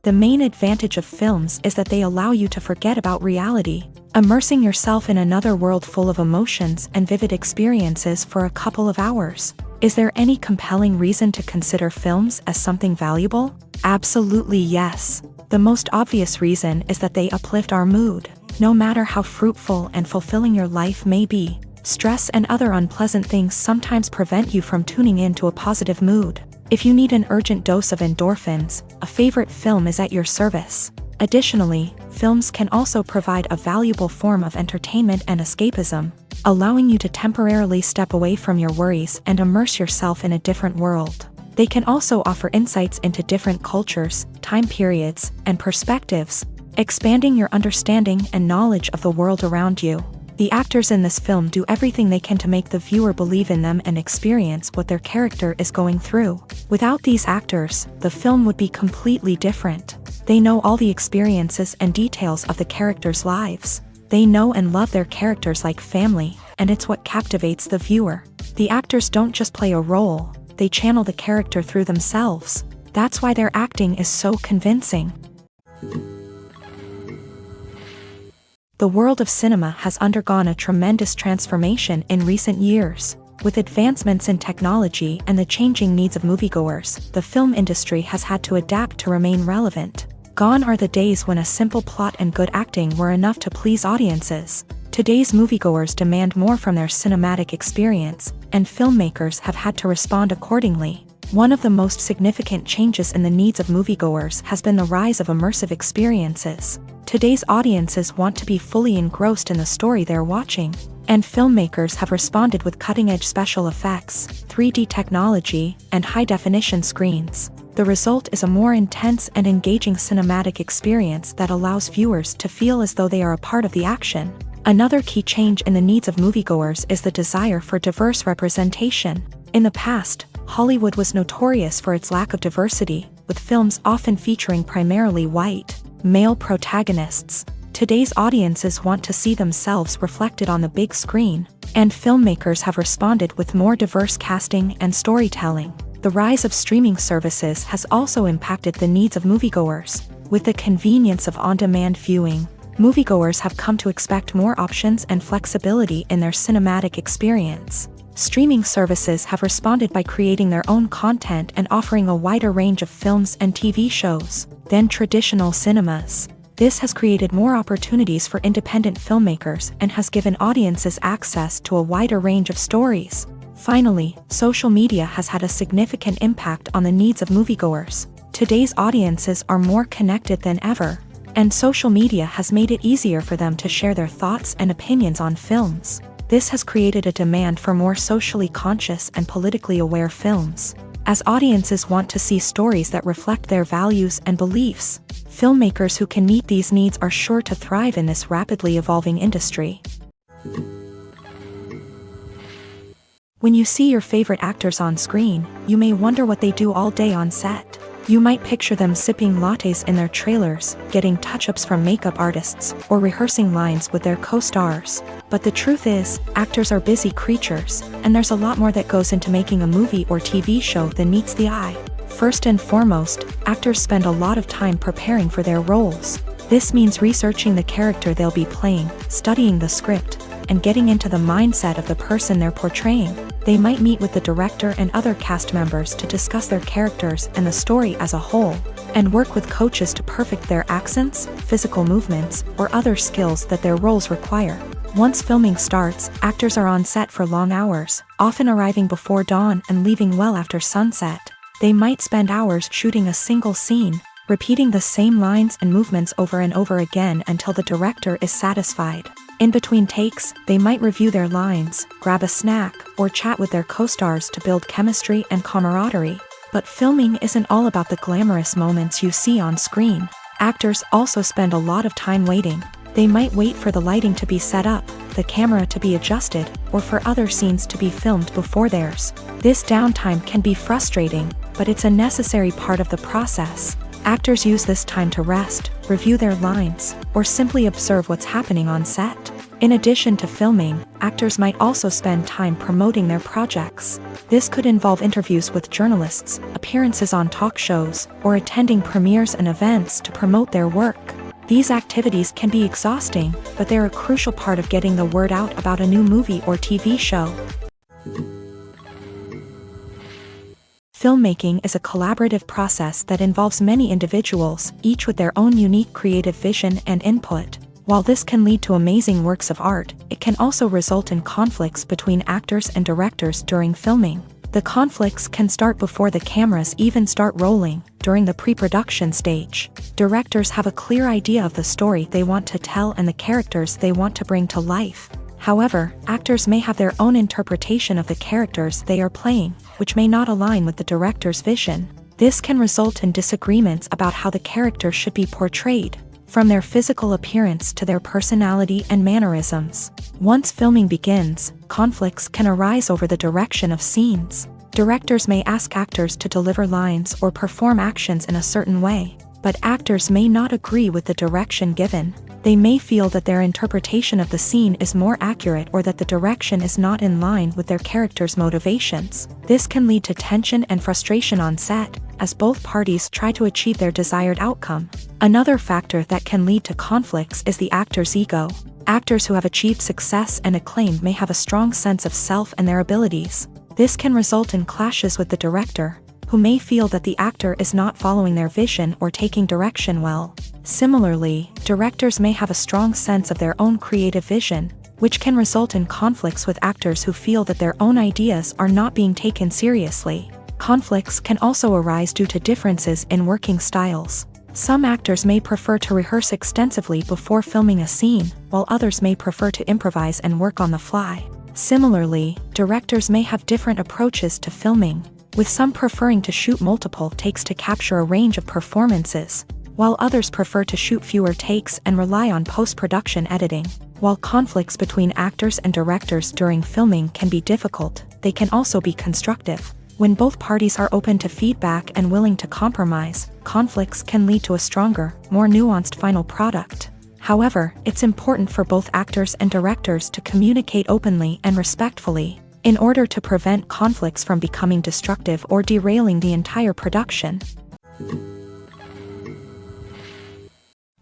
The main advantage of films is that they allow you to forget about reality, immersing yourself in another world full of emotions and vivid experiences for a couple of hours. Is there any compelling reason to consider films as something valuable? Absolutely yes. The most obvious reason is that they uplift our mood. No matter how fruitful and fulfilling your life may be, stress and other unpleasant things sometimes prevent you from tuning into a positive mood. If you need an urgent dose of endorphins, a favorite film is at your service. Additionally, films can also provide a valuable form of entertainment and escapism, allowing you to temporarily step away from your worries and immerse yourself in a different world. They can also offer insights into different cultures, time periods, and perspectives, expanding your understanding and knowledge of the world around you. The actors in this film do everything they can to make the viewer believe in them and experience what their character is going through. Without these actors, the film would be completely different. They know all the experiences and details of the characters' lives. They know and love their characters like family, and it's what captivates the viewer. The actors don't just play a role, they channel the character through themselves. That's why their acting is so convincing. The world of cinema has undergone a tremendous transformation in recent years. With advancements in technology and the changing needs of moviegoers, the film industry has had to adapt to remain relevant. Gone are the days when a simple plot and good acting were enough to please audiences. Today's moviegoers demand more from their cinematic experience, and filmmakers have had to respond accordingly. One of the most significant changes in the needs of moviegoers has been the rise of immersive experiences. Today's audiences want to be fully engrossed in the story they're watching, and filmmakers have responded with cutting-edge special effects, 3D technology, and high-definition screens. The result is a more intense and engaging cinematic experience that allows viewers to feel as though they are a part of the action. Another key change in the needs of moviegoers is the desire for diverse representation. In the past, Hollywood was notorious for its lack of diversity, with films often featuring primarily white, male protagonists. Today's audiences want to see themselves reflected on the big screen, and filmmakers have responded with more diverse casting and storytelling. The rise of streaming services has also impacted the needs of moviegoers. With the convenience of on-demand viewing, moviegoers have come to expect more options and flexibility in their cinematic experience. Streaming services have responded by creating their own content and offering a wider range of films and TV shows than traditional cinemas. This has created more opportunities for independent filmmakers and has given audiences access to a wider range of stories. Finally, social media has had a significant impact on the needs of moviegoers. Today's audiences are more connected than ever, and social media has made it easier for them to share their thoughts and opinions on films. This has created a demand for more socially conscious and politically aware films. As audiences want to see stories that reflect their values and beliefs, filmmakers who can meet these needs are sure to thrive in this rapidly evolving industry. When you see your favorite actors on screen, you may wonder what they do all day on set. You might picture them sipping lattes in their trailers, getting touch-ups from makeup artists, or rehearsing lines with their co-stars. But the truth is, actors are busy creatures, and there's a lot more that goes into making a movie or TV show than meets the eye. First and foremost, actors spend a lot of time preparing for their roles. This means researching the character they'll be playing, studying the script, and getting into the mindset of the person they're portraying. They might meet with the director and other cast members to discuss their characters and the story as a whole, and work with coaches to perfect their accents, physical movements, or other skills that their roles require. Once filming starts, actors are on set for long hours, often arriving before dawn and leaving well after sunset. They might spend hours shooting a single scene, repeating the same lines and movements over and over again until the director is satisfied. In between takes, they might review their lines, grab a snack, or chat with their co-stars to build chemistry and camaraderie. But filming isn't all about the glamorous moments you see on screen. Actors also spend a lot of time waiting. They might wait for the lighting to be set up, the camera to be adjusted, or for other scenes to be filmed before theirs. This downtime can be frustrating, but it's a necessary part of the process. Actors use this time to rest, review their lines, or simply observe what's happening on set. In addition to filming, actors might also spend time promoting their projects. This could involve interviews with journalists, appearances on talk shows, or attending premieres and events to promote their work. These activities can be exhausting, but they're a crucial part of getting the word out about a new movie or TV show. Filmmaking is a collaborative process that involves many individuals, each with their own unique creative vision and input. While this can lead to amazing works of art, it can also result in conflicts between actors and directors during filming. The conflicts can start before the cameras even start rolling, during the pre-production stage. Directors have a clear idea of the story they want to tell and the characters they want to bring to life. However, actors may have their own interpretation of the characters they are playing, which may not align with the director's vision. This can result in disagreements about how the character should be portrayed, from their physical appearance to their personality and mannerisms. Once filming begins, conflicts can arise over the direction of scenes. Directors may ask actors to deliver lines or perform actions in a certain way, but actors may not agree with the direction given. They may feel that their interpretation of the scene is more accurate or that the direction is not in line with their character's motivations. This can lead to tension and frustration on set, as both parties try to achieve their desired outcome. Another factor that can lead to conflicts is the actor's ego. Actors who have achieved success and acclaim may have a strong sense of self and their abilities. This can result in clashes with the director, who may feel that the actor is not following their vision or taking direction well. Similarly, directors may have a strong sense of their own creative vision, which can result in conflicts with actors who feel that their own ideas are not being taken seriously. Conflicts can also arise due to differences in working styles. Some actors may prefer to rehearse extensively before filming a scene, while others may prefer to improvise and work on the fly. Similarly, directors may have different approaches to filming, with some preferring to shoot multiple takes to capture a range of performances, while others prefer to shoot fewer takes and rely on post-production editing. While conflicts between actors and directors during filming can be difficult, they can also be constructive. When both parties are open to feedback and willing to compromise, conflicts can lead to a stronger, more nuanced final product. However, it's important for both actors and directors to communicate openly and respectfully, in order to prevent conflicts from becoming destructive or derailing the entire production.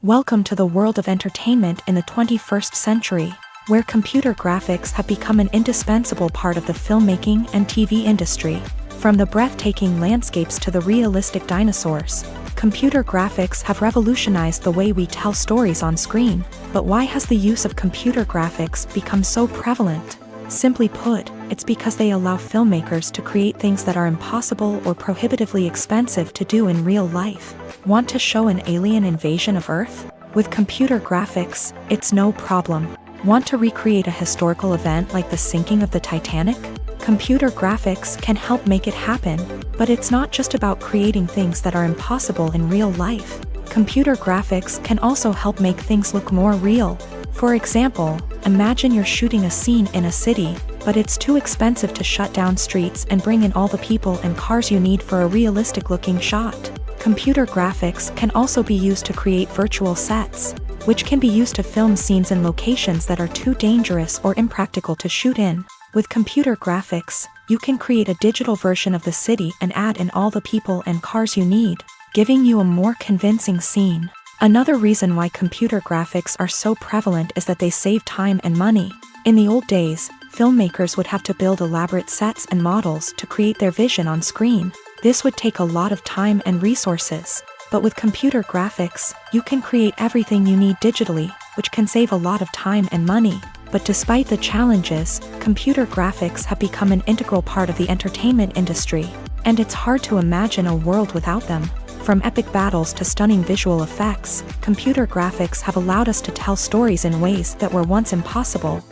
Welcome to the world of entertainment in the 21st century, where computer graphics have become an indispensable part of the filmmaking and TV industry. From the breathtaking landscapes to the realistic dinosaurs, computer graphics have revolutionized the way we tell stories on screen. But why has the use of computer graphics become so prevalent? Simply put, it's because they allow filmmakers to create things that are impossible or prohibitively expensive to do in real life. Want to show an alien invasion of Earth? With computer graphics, it's no problem. Want to recreate a historical event like the sinking of the Titanic? Computer graphics can help make it happen, but it's not just about creating things that are impossible in real life. Computer graphics can also help make things look more real. For example, imagine you're shooting a scene in a city, but it's too expensive to shut down streets and bring in all the people and cars you need for a realistic-looking shot. Computer graphics can also be used to create virtual sets, which can be used to film scenes in locations that are too dangerous or impractical to shoot in. With computer graphics, you can create a digital version of the city and add in all the people and cars you need, giving you a more convincing scene. Another reason why computer graphics are so prevalent is that they save time and money. In the old days, filmmakers would have to build elaborate sets and models to create their vision on screen. This would take a lot of time and resources. But with computer graphics, you can create everything you need digitally, which can save a lot of time and money. But despite the challenges, computer graphics have become an integral part of the entertainment industry, and it's hard to imagine a world without them. From epic battles to stunning visual effects, computer graphics have allowed us to tell stories in ways that were once impossible.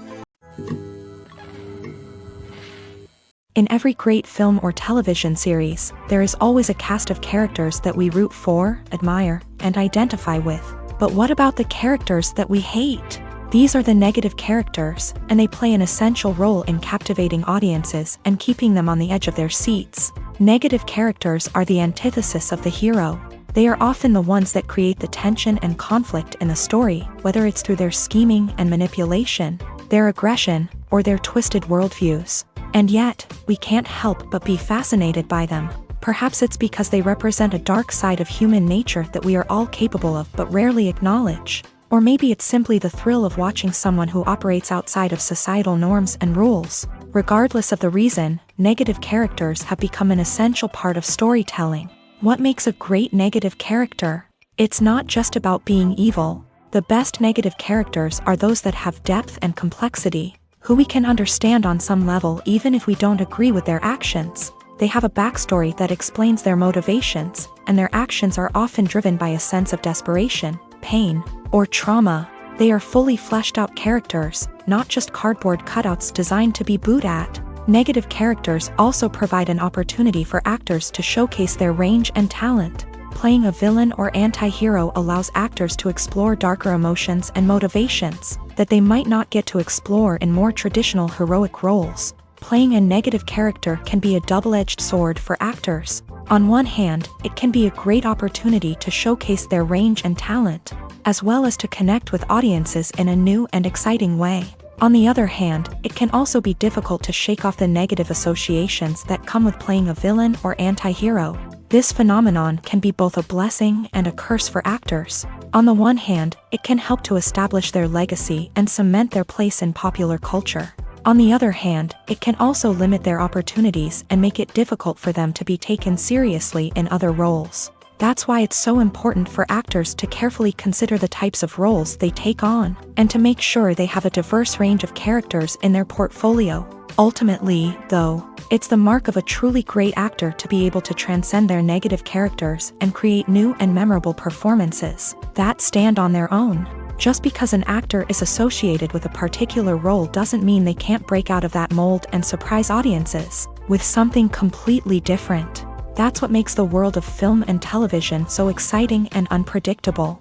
In every great film or television series, there is always a cast of characters that we root for, admire, and identify with. But what about the characters that we hate? These are the negative characters, and they play an essential role in captivating audiences and keeping them on the edge of their seats. Negative characters are the antithesis of the hero. They are often the ones that create the tension and conflict in the story, whether it's through their scheming and manipulation, their aggression, or their twisted worldviews. And yet, we can't help but be fascinated by them. Perhaps it's because they represent a dark side of human nature that we are all capable of but rarely acknowledge. Or maybe it's simply the thrill of watching someone who operates outside of societal norms and rules. Regardless of the reason, negative characters have become an essential part of storytelling. What makes a great negative character? It's not just about being evil. The best negative characters are those that have depth and complexity, who we can understand on some level even if we don't agree with their actions. They have a backstory that explains their motivations, and their actions are often driven by a sense of desperation, pain, or trauma. They are fully fleshed out characters, not just cardboard cutouts designed to be booed at. Negative characters also provide an opportunity for actors to showcase their range and talent. Playing a villain or anti-hero allows actors to explore darker emotions and motivations that they might not get to explore in more traditional heroic roles. Playing a negative character can be a double-edged sword for actors. On one hand, it can be a great opportunity to showcase their range and talent, as well as to connect with audiences in a new and exciting way. On the other hand, it can also be difficult to shake off the negative associations that come with playing a villain or anti-hero. This phenomenon can be both a blessing and a curse for actors. On the one hand, it can help to establish their legacy and cement their place in popular culture. On the other hand, it can also limit their opportunities and make it difficult for them to be taken seriously in other roles. That's why it's so important for actors to carefully consider the types of roles they take on, and to make sure they have a diverse range of characters in their portfolio. Ultimately, though, it's the mark of a truly great actor to be able to transcend their negative characters and create new and memorable performances that stand on their own. Just because an actor is associated with a particular role doesn't mean they can't break out of that mold and surprise audiences with something completely different. That's what makes the world of film and television so exciting and unpredictable.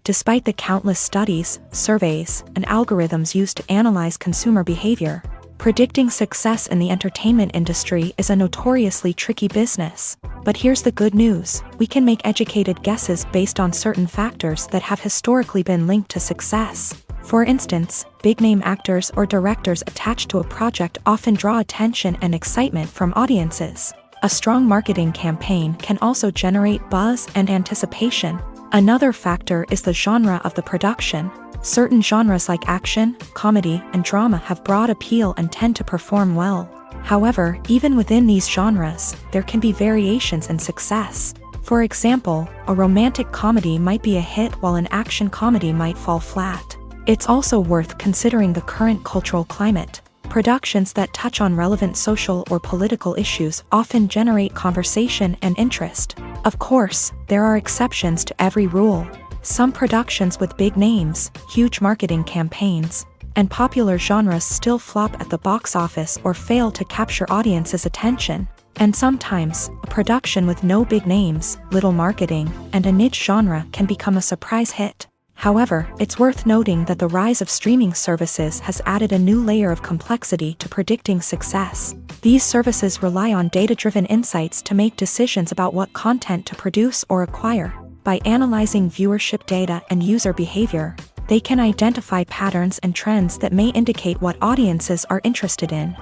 Despite the countless studies, surveys, and algorithms used to analyze consumer behavior, predicting success in the entertainment industry is a notoriously tricky business. But here's the good news: we can make educated guesses based on certain factors that have historically been linked to success. For instance, big-name actors or directors attached to a project often draw attention and excitement from audiences. A strong marketing campaign can also generate buzz and anticipation. Another factor is the genre of the production. Certain genres like action, comedy, and drama have broad appeal and tend to perform well. However, even within these genres, there can be variations in success. For example, a romantic comedy might be a hit while an action comedy might fall flat. It's also worth considering the current cultural climate. Productions that touch on relevant social or political issues often generate conversation and interest. Of course, there are exceptions to every rule. Some productions with big names, huge marketing campaigns, and popular genres still flop at the box office or fail to capture audiences' attention. And sometimes, a production with no big names, little marketing, and a niche genre can become a surprise hit. However, it's worth noting that the rise of streaming services has added a new layer of complexity to predicting success. These services rely on data-driven insights to make decisions about what content to produce or acquire. By analyzing viewership data and user behavior, they can identify patterns and trends that may indicate what audiences are interested in.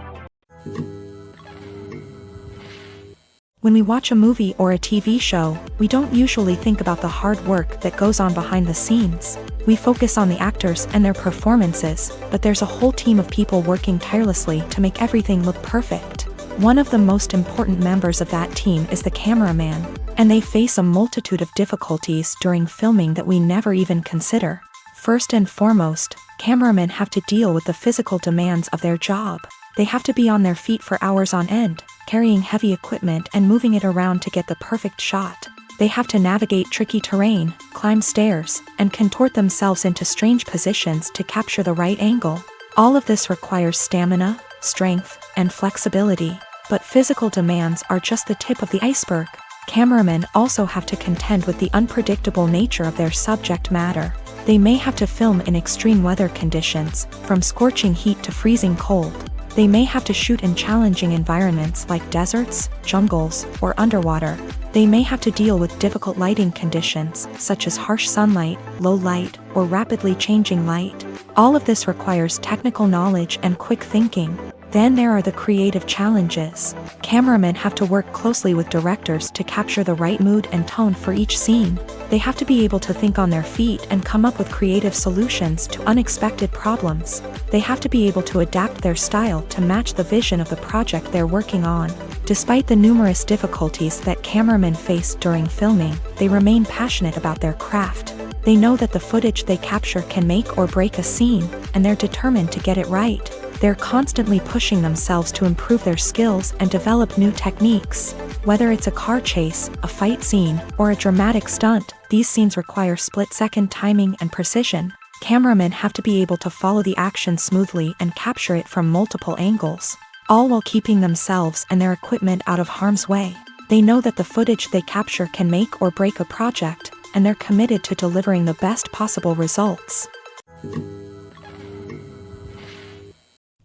When we watch a movie or a TV show, we don't usually think about the hard work that goes on behind the scenes. We focus on the actors and their performances, but there's a whole team of people working tirelessly to make everything look perfect. One of the most important members of that team is the cameraman, and they face a multitude of difficulties during filming that we never even consider. First and foremost, cameramen have to deal with the physical demands of their job. They have to be on their feet for hours on end, carrying heavy equipment and moving it around to get the perfect shot. They have to navigate tricky terrain, climb stairs, and contort themselves into strange positions to capture the right angle. All of this requires stamina, strength, and flexibility. But physical demands are just the tip of the iceberg. Cameramen also have to contend with the unpredictable nature of their subject matter. They may have to film in extreme weather conditions, from scorching heat to freezing cold. They may have to shoot in challenging environments like deserts, jungles, or underwater. They may have to deal with difficult lighting conditions, such as harsh sunlight, low light, or rapidly changing light. All of this requires technical knowledge and quick thinking. Then there are the creative challenges. Cameramen have to work closely with directors to capture the right mood and tone for each scene. They have to be able to think on their feet and come up with creative solutions to unexpected problems. They have to be able to adapt their style to match the vision of the project they're working on. Despite the numerous difficulties that cameramen face during filming, they remain passionate about their craft. They know that the footage they capture can make or break a scene, and they're determined to get it right. They're constantly pushing themselves to improve their skills and develop new techniques. Whether it's a car chase, a fight scene, or a dramatic stunt, these scenes require split-second timing and precision. Cameramen have to be able to follow the action smoothly and capture it from multiple angles, all while keeping themselves and their equipment out of harm's way. They know that the footage they capture can make or break a project, and they're committed to delivering the best possible results.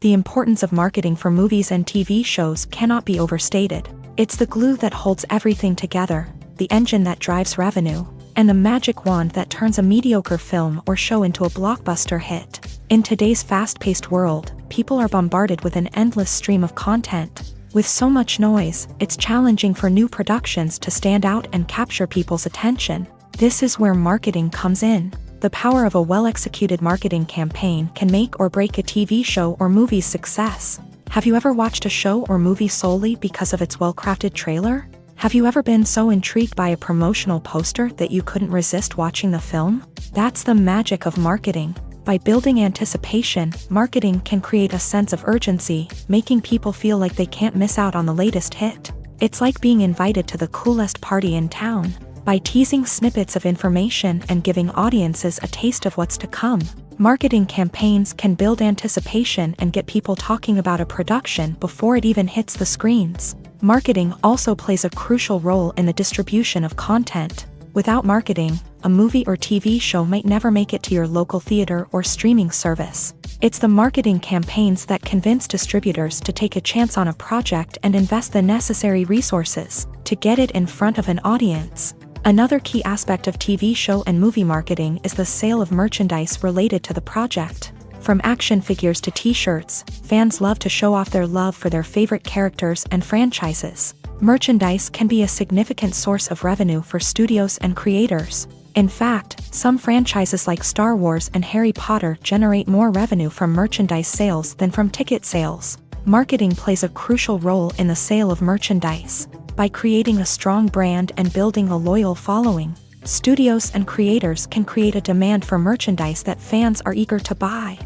The importance of marketing for movies and TV shows cannot be overstated. It's the glue that holds everything together, the engine that drives revenue, and the magic wand that turns a mediocre film or show into a blockbuster hit. In today's fast-paced world, people are bombarded with an endless stream of content. With so much noise, it's challenging for new productions to stand out and capture people's attention. This is where marketing comes in. The power of a well-executed marketing campaign can make or break a TV show or movie's success. Have you ever watched a show or movie solely because of its well-crafted trailer? Have you ever been so intrigued by a promotional poster that you couldn't resist watching the film? That's the magic of marketing. By building anticipation, marketing can create a sense of urgency, making people feel like they can't miss out on the latest hit. It's like being invited to the coolest party in town. By teasing snippets of information and giving audiences a taste of what's to come, marketing campaigns can build anticipation and get people talking about a production before it even hits the screens. Marketing also plays a crucial role in the distribution of content. Without marketing, a movie or TV show might never make it to your local theater or streaming service. It's the marketing campaigns that convince distributors to take a chance on a project and invest the necessary resources to get it in front of an audience. Another key aspect of TV show and movie marketing is the sale of merchandise related to the project. From action figures to t-shirts, fans love to show off their love for their favorite characters and franchises. Merchandise can be a significant source of revenue for studios and creators. In fact, some franchises like Star Wars and Harry Potter generate more revenue from merchandise sales than from ticket sales. Marketing plays a crucial role in the sale of merchandise. By creating a strong brand and building a loyal following, studios and creators can create a demand for merchandise that fans are eager to buy.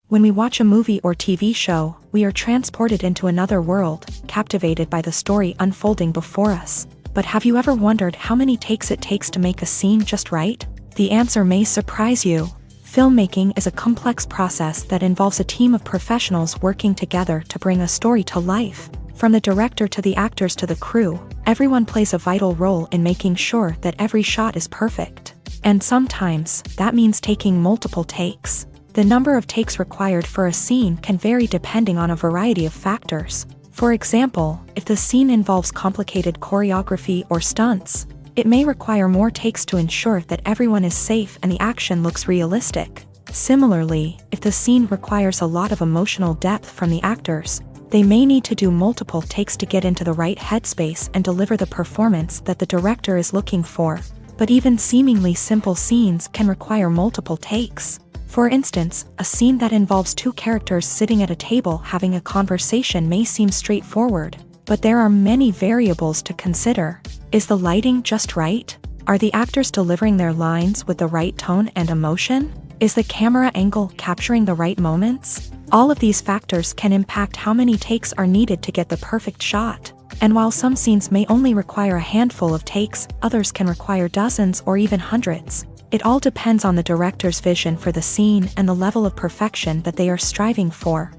When we watch a movie or TV show, we are transported into another world, captivated by the story unfolding before us. But have you ever wondered how many takes it takes to make a scene just right? The answer may surprise you. Filmmaking is a complex process that involves a team of professionals working together to bring a story to life. From the director to the actors to the crew, everyone plays a vital role in making sure that every shot is perfect. And sometimes, that means taking multiple takes. The number of takes required for a scene can vary depending on a variety of factors. For example, if the scene involves complicated choreography or stunts, it may require more takes to ensure that everyone is safe and the action looks realistic. Similarly, if the scene requires a lot of emotional depth from the actors, they may need to do multiple takes to get into the right headspace and deliver the performance that the director is looking for. But even seemingly simple scenes can require multiple takes. For instance, a scene that involves two characters sitting at a table having a conversation may seem straightforward, but there are many variables to consider. Is the lighting just right? Are the actors delivering their lines with the right tone and emotion? Is the camera angle capturing the right moments? All of these factors can impact how many takes are needed to get the perfect shot. And while some scenes may only require a handful of takes, others can require dozens or even hundreds. It all depends on the director's vision for the scene and the level of perfection that they are striving for.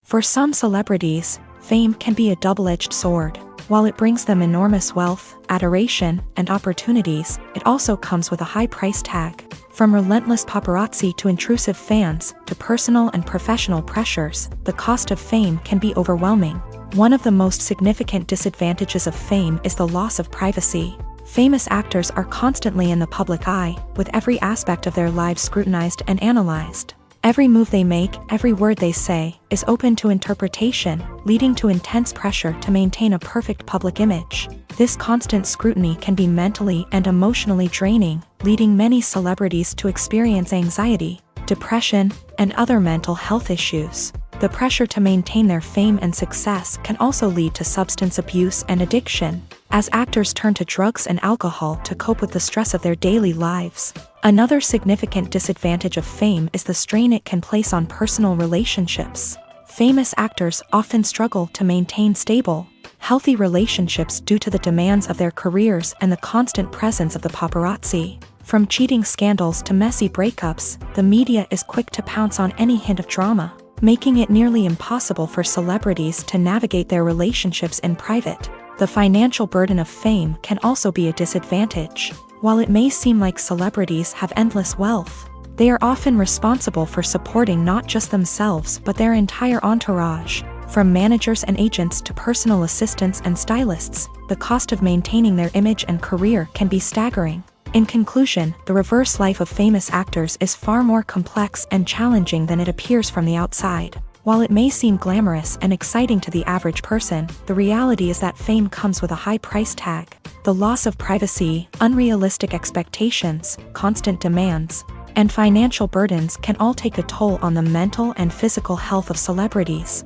For some celebrities, fame can be a double-edged sword. While it brings them enormous wealth, adoration, and opportunities, it also comes with a high price tag. From relentless paparazzi to intrusive fans, to personal and professional pressures, the cost of fame can be overwhelming. One of the most significant disadvantages of fame is the loss of privacy. Famous actors are constantly in the public eye, with every aspect of their lives scrutinized and analyzed. Every move they make, every word they say, is open to interpretation, leading to intense pressure to maintain a perfect public image. This constant scrutiny can be mentally and emotionally draining, leading many celebrities to experience anxiety, depression, and other mental health issues. The pressure to maintain their fame and success can also lead to substance abuse and addiction, as actors turn to drugs and alcohol to cope with the stress of their daily lives. Another significant disadvantage of fame is the strain it can place on personal relationships. Famous actors often struggle to maintain stable, healthy relationships due to the demands of their careers and the constant presence of the paparazzi. From cheating scandals to messy breakups, the media is quick to pounce on any hint of drama, making it nearly impossible for celebrities to navigate their relationships in private. The financial burden of fame can also be a disadvantage. While it may seem like celebrities have endless wealth, they are often responsible for supporting not just themselves but their entire entourage. From managers and agents to personal assistants and stylists, the cost of maintaining their image and career can be staggering. In conclusion, the reverse life of famous actors is far more complex and challenging than it appears from the outside. While it may seem glamorous and exciting to the average person, the reality is that fame comes with a high price tag. The loss of privacy, unrealistic expectations, constant demands, and financial burdens can all take a toll on the mental and physical health of celebrities.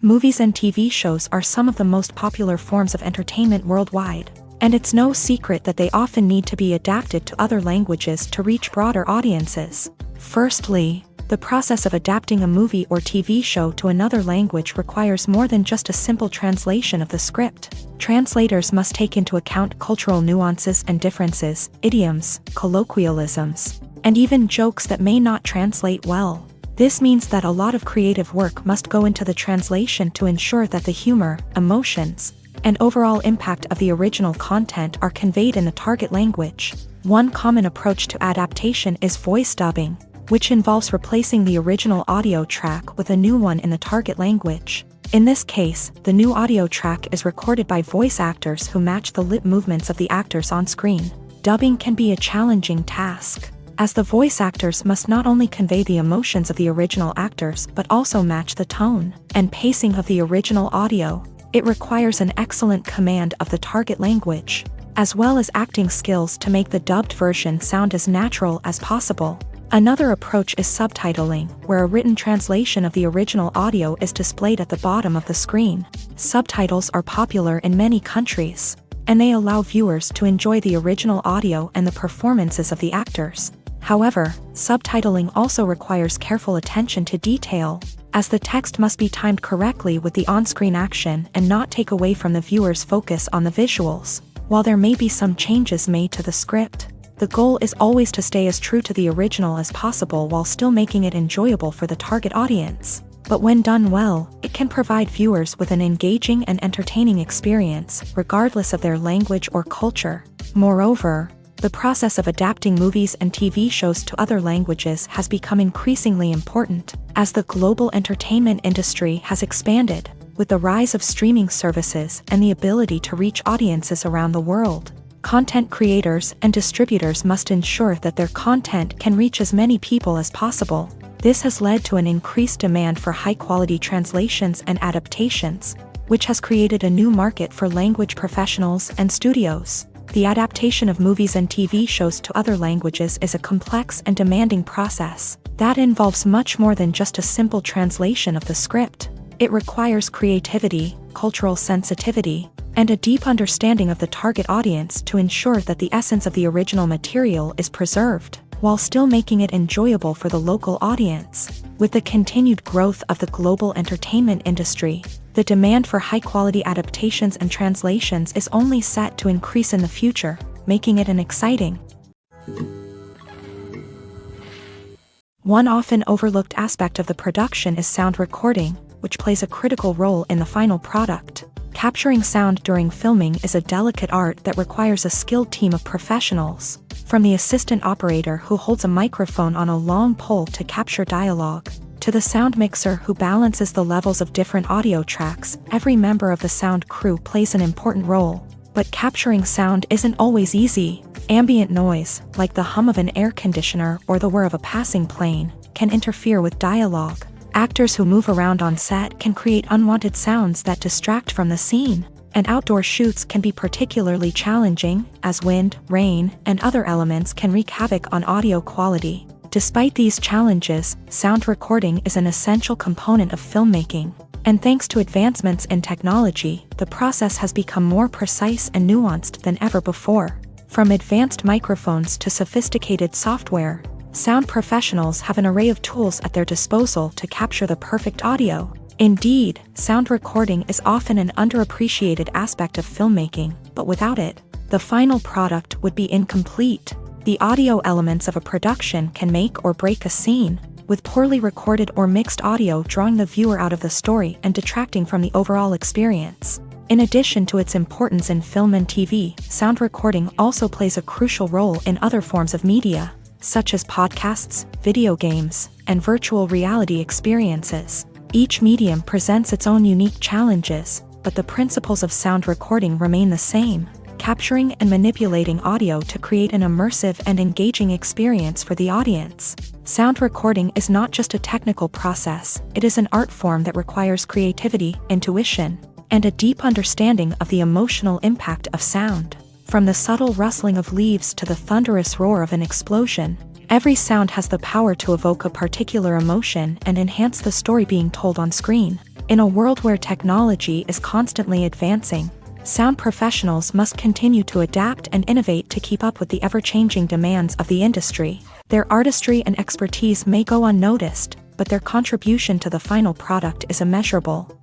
Movies and TV shows are some of the most popular forms of entertainment worldwide, and it's no secret that they often need to be adapted to other languages to reach broader audiences. Firstly, the process of adapting a movie or TV show to another language requires more than just a simple translation of the script. Translators must take into account cultural nuances and differences, idioms, colloquialisms, and even jokes that may not translate well. This means that a lot of creative work must go into the translation to ensure that the humor, emotions, and overall impact of the original content are conveyed in the target language. One common approach to adaptation is voice dubbing, which involves replacing the original audio track with a new one in the target language. In this case, the new audio track is recorded by voice actors who match the lip movements of the actors on screen. Dubbing can be a challenging task, as the voice actors must not only convey the emotions of the original actors but also match the tone and pacing of the original audio. It requires an excellent command of the target language, as well as acting skills to make the dubbed version sound as natural as possible. Another approach is subtitling, where a written translation of the original audio is displayed at the bottom of the screen. Subtitles are popular in many countries, and they allow viewers to enjoy the original audio and the performances of the actors. However, subtitling also requires careful attention to detail, as the text must be timed correctly with the on-screen action and not take away from the viewer's focus on the visuals. While there may be some changes made to the script, the goal is always to stay as true to the original as possible while still making it enjoyable for the target audience. But when done well, it can provide viewers with an engaging and entertaining experience, regardless of their language or culture. Moreover, the process of adapting movies and TV shows to other languages has become increasingly important, as the global entertainment industry has expanded, with the rise of streaming services and the ability to reach audiences around the world. Content creators and distributors must ensure that their content can reach as many people as possible. This has led to an increased demand for high-quality translations and adaptations, which has created a new market for language professionals and studios. The adaptation of movies and TV shows to other languages is a complex and demanding process that involves much more than just a simple translation of the script. It requires creativity, cultural sensitivity, and a deep understanding of the target audience to ensure that the essence of the original material is preserved, while still making it enjoyable for the local audience. With the continued growth of the global entertainment industry, the demand for high-quality adaptations and translations is only set to increase in the future, making it an exciting. One often overlooked aspect of the production is sound recording, which plays a critical role in the final product. Capturing sound during filming is a delicate art that requires a skilled team of professionals. From the assistant operator who holds a microphone on a long pole to capture dialogue, to the sound mixer who balances the levels of different audio tracks, every member of the sound crew plays an important role. But capturing sound isn't always easy. Ambient noise, like the hum of an air conditioner or the whir of a passing plane, can interfere with dialogue. Actors who move around on set can create unwanted sounds that distract from the scene. And outdoor shoots can be particularly challenging, as wind, rain, and other elements can wreak havoc on audio quality. Despite these challenges, sound recording is an essential component of filmmaking. And thanks to advancements in technology, the process has become more precise and nuanced than ever before. From advanced microphones to sophisticated software, sound professionals have an array of tools at their disposal to capture the perfect audio. Indeed, sound recording is often an underappreciated aspect of filmmaking, but without it, the final product would be incomplete. The audio elements of a production can make or break a scene, with poorly recorded or mixed audio drawing the viewer out of the story and detracting from the overall experience. In addition to its importance in film and TV, sound recording also plays a crucial role in other forms of media, such as podcasts, video games, and virtual reality experiences. Each medium presents its own unique challenges, but the principles of sound recording remain the same, capturing and manipulating audio to create an immersive and engaging experience for the audience. Sound recording is not just a technical process, it is an art form that requires creativity, intuition, and a deep understanding of the emotional impact of sound. From the subtle rustling of leaves to the thunderous roar of an explosion, every sound has the power to evoke a particular emotion and enhance the story being told on screen. In a world where technology is constantly advancing, sound professionals must continue to adapt and innovate to keep up with the ever-changing demands of the industry. Their artistry and expertise may go unnoticed, but their contribution to the final product is immeasurable.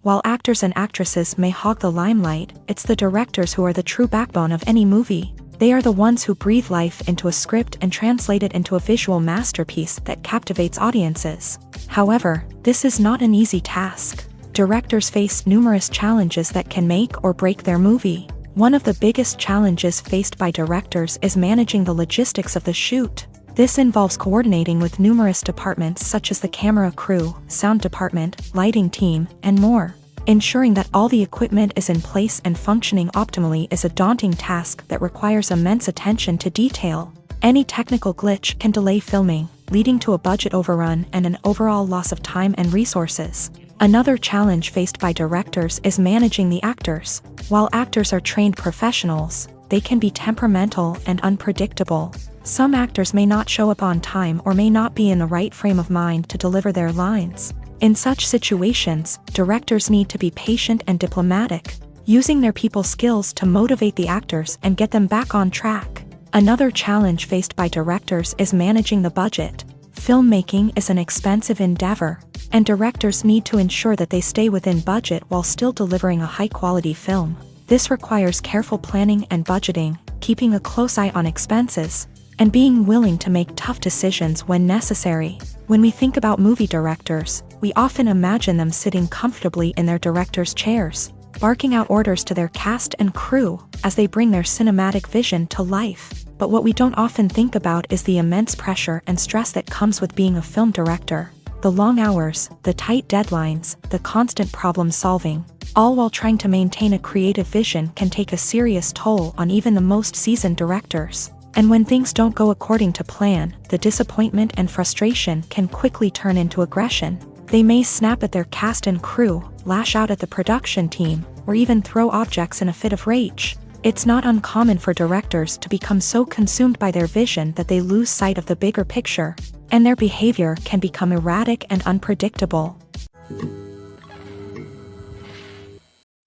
While actors and actresses may hog the limelight, it's the directors who are the true backbone of any movie. They are the ones who breathe life into a script and translate it into a visual masterpiece that captivates audiences. However, this is not an easy task. Directors face numerous challenges that can make or break their movie. One of the biggest challenges faced by directors is managing the logistics of the shoot. This involves coordinating with numerous departments such as the camera crew, sound department, lighting team, and more. Ensuring that all the equipment is in place and functioning optimally is a daunting task that requires immense attention to detail. Any technical glitch can delay filming, leading to a budget overrun and an overall loss of time and resources. Another challenge faced by directors is managing the actors. While actors are trained professionals, they can be temperamental and unpredictable. Some actors may not show up on time or may not be in the right frame of mind to deliver their lines. In such situations, directors need to be patient and diplomatic, using their people skills to motivate the actors and get them back on track. Another challenge faced by directors is managing the budget. Filmmaking is an expensive endeavor, and directors need to ensure that they stay within budget while still delivering a high-quality film. This requires careful planning and budgeting, keeping a close eye on expenses, and being willing to make tough decisions when necessary. When we think about movie directors, we often imagine them sitting comfortably in their director's chairs, barking out orders to their cast and crew as they bring their cinematic vision to life. But what we don't often think about is the immense pressure and stress that comes with being a film director. The long hours, the tight deadlines, the constant problem solving, all while trying to maintain a creative vision can take a serious toll on even the most seasoned directors. And when things don't go according to plan, the disappointment and frustration can quickly turn into aggression. They may snap at their cast and crew, lash out at the production team, or even throw objects in a fit of rage. It's not uncommon for directors to become so consumed by their vision that they lose sight of the bigger picture, and their behavior can become erratic and unpredictable.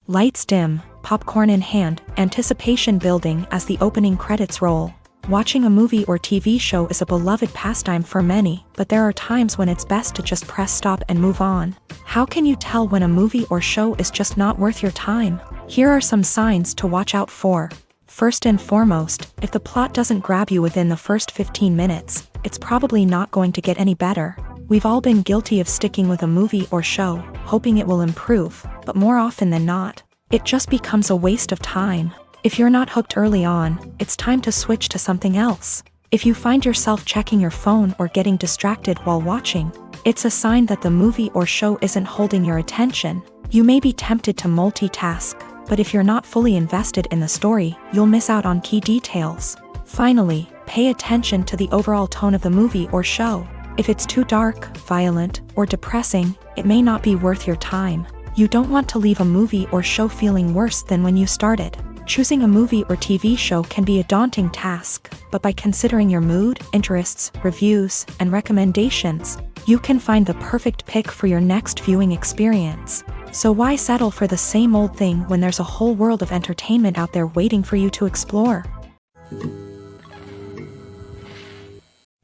Lights dim, popcorn in hand, anticipation building as the opening credits roll. Watching a movie or TV show is a beloved pastime for many, but there are times when it's best to just press stop and move on. How can you tell when a movie or show is just not worth your time? Here are some signs to watch out for. First and foremost, if the plot doesn't grab you within the first 15 minutes, it's probably not going to get any better. We've all been guilty of sticking with a movie or show, hoping it will improve, but more often than not, it just becomes a waste of time. If you're not hooked early on, it's time to switch to something else. If you find yourself checking your phone or getting distracted while watching, it's a sign that the movie or show isn't holding your attention. You may be tempted to multitask, but if you're not fully invested in the story, you'll miss out on key details. Finally, pay attention to the overall tone of the movie or show. If it's too dark, violent, or depressing, it may not be worth your time. You don't want to leave a movie or show feeling worse than when you started. Choosing a movie or TV show can be a daunting task, but by considering your mood, interests, reviews, and recommendations, you can find the perfect pick for your next viewing experience. So why settle for the same old thing when there's a whole world of entertainment out there waiting for you to explore?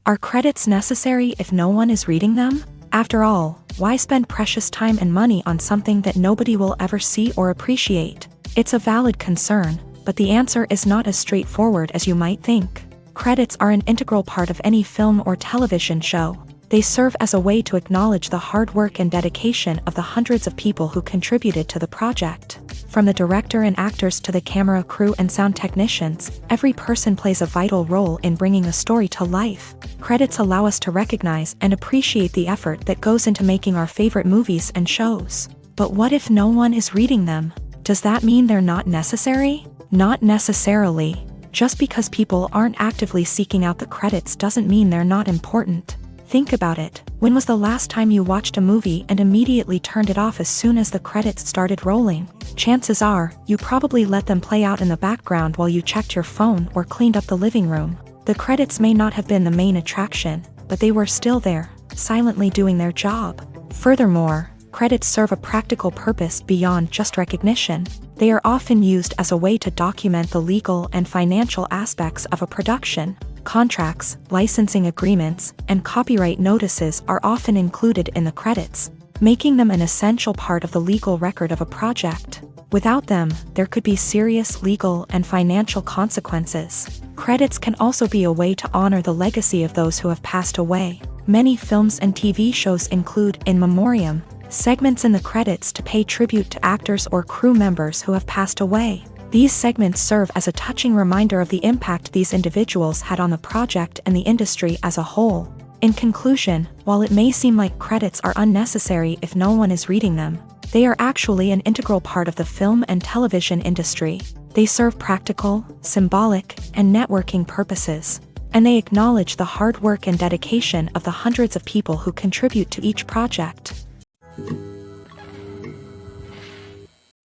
Are credits necessary if no one is reading them? After all, why spend precious time and money on something that nobody will ever see or appreciate? It's a valid concern, but the answer is not as straightforward as you might think. Credits are an integral part of any film or television show. They serve as a way to acknowledge the hard work and dedication of the hundreds of people who contributed to the project. From the director and actors to the camera crew and sound technicians, every person plays a vital role in bringing a story to life. Credits allow us to recognize and appreciate the effort that goes into making our favorite movies and shows. But what if no one is reading them? Does that mean they're not necessary? Not necessarily. Just because people aren't actively seeking out the credits doesn't mean they're not important. Think about it. When was the last time you watched a movie and immediately turned it off as soon as the credits started rolling? Chances are, you probably let them play out in the background while you checked your phone or cleaned up the living room. The credits may not have been the main attraction, but they were still there, silently doing their job. Furthermore, credits serve a practical purpose beyond just recognition. They are often used as a way to document the legal and financial aspects of a production. Contracts, licensing agreements, and copyright notices are often included in the credits, making them an essential part of the legal record of a project. Without them, there could be serious legal and financial consequences. Credits can also be a way to honor the legacy of those who have passed away. Many films and TV shows include in memoriam segments in the credits to pay tribute to actors or crew members who have passed away. These segments serve as a touching reminder of the impact these individuals had on the project and the industry as a whole. In conclusion, while it may seem like credits are unnecessary if no one is reading them, they are actually an integral part of the film and television industry. They serve practical, symbolic, and networking purposes, and they acknowledge the hard work and dedication of the hundreds of people who contribute to each project.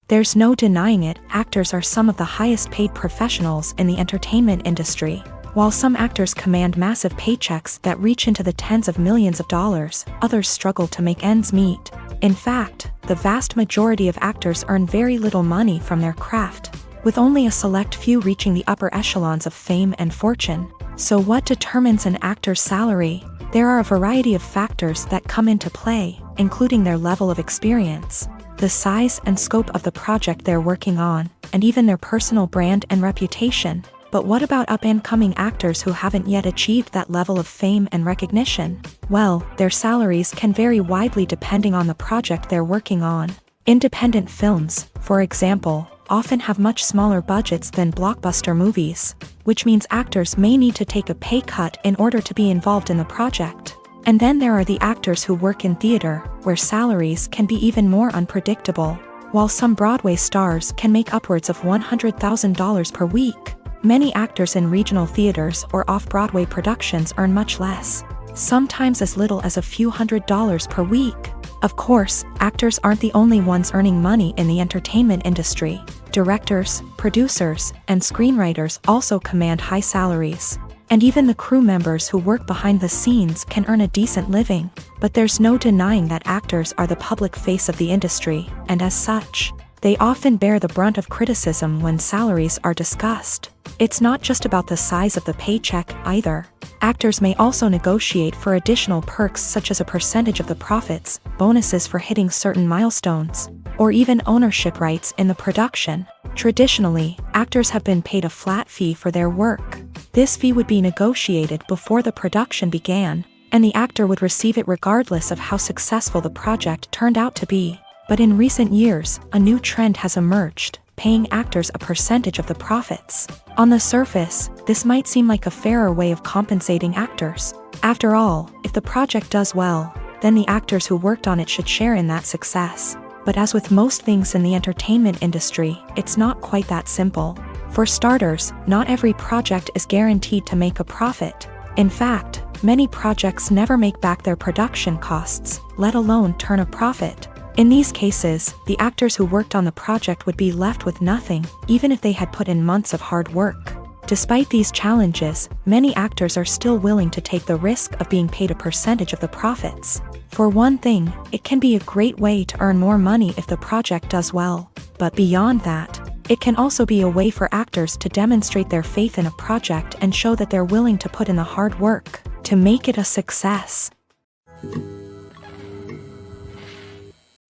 There's no denying it, actors are some of the highest paid professionals in the entertainment industry. While some actors command massive paychecks that reach into the tens of millions of dollars, others struggle to make ends meet. In fact, the vast majority of actors earn very little money from their craft, with only a select few reaching the upper echelons of fame and fortune. So what determines an actor's salary? There are a variety of factors that come into play, including their level of experience, the size and scope of the project they're working on, and even their personal brand and reputation. But what about up-and-coming actors who haven't yet achieved that level of fame and recognition? Well, their salaries can vary widely depending on the project they're working on. Independent films, for example, often have much smaller budgets than blockbuster movies, which means actors may need to take a pay cut in order to be involved in the project. And then there are the actors who work in theater, where salaries can be even more unpredictable. While some Broadway stars can make upwards of $100,000 per week, many actors in regional theaters or off-Broadway productions earn much less, sometimes as little as a few $100s per week. Of course, actors aren't the only ones earning money in the entertainment industry. Directors, producers, and screenwriters also command high salaries. And even the crew members who work behind the scenes can earn a decent living. But there's no denying that actors are the public face of the industry, and as such, they often bear the brunt of criticism when salaries are discussed. It's not just about the size of the paycheck either. Actors may also negotiate for additional perks such as a percentage of the profits, bonuses for hitting certain milestones, or even ownership rights in the production. Traditionally, actors have been paid a flat fee for their work. This fee would be negotiated before the production began, and the actor would receive it regardless of how successful the project turned out to be. But in recent years, a new trend has emerged, paying actors a percentage of the profits. On the surface, this might seem like a fairer way of compensating actors. After all, if the project does well, then the actors who worked on it should share in that success. But as with most things in the entertainment industry, it's not quite that simple. For starters, not every project is guaranteed to make a profit. In fact, many projects never make back their production costs, let alone turn a profit. In these cases, the actors who worked on the project would be left with nothing, even if they had put in months of hard work. Despite these challenges, many actors are still willing to take the risk of being paid a percentage of the profits. For one thing, it can be a great way to earn more money if the project does well. But beyond that, it can also be a way for actors to demonstrate their faith in a project and show that they're willing to put in the hard work to make it a success.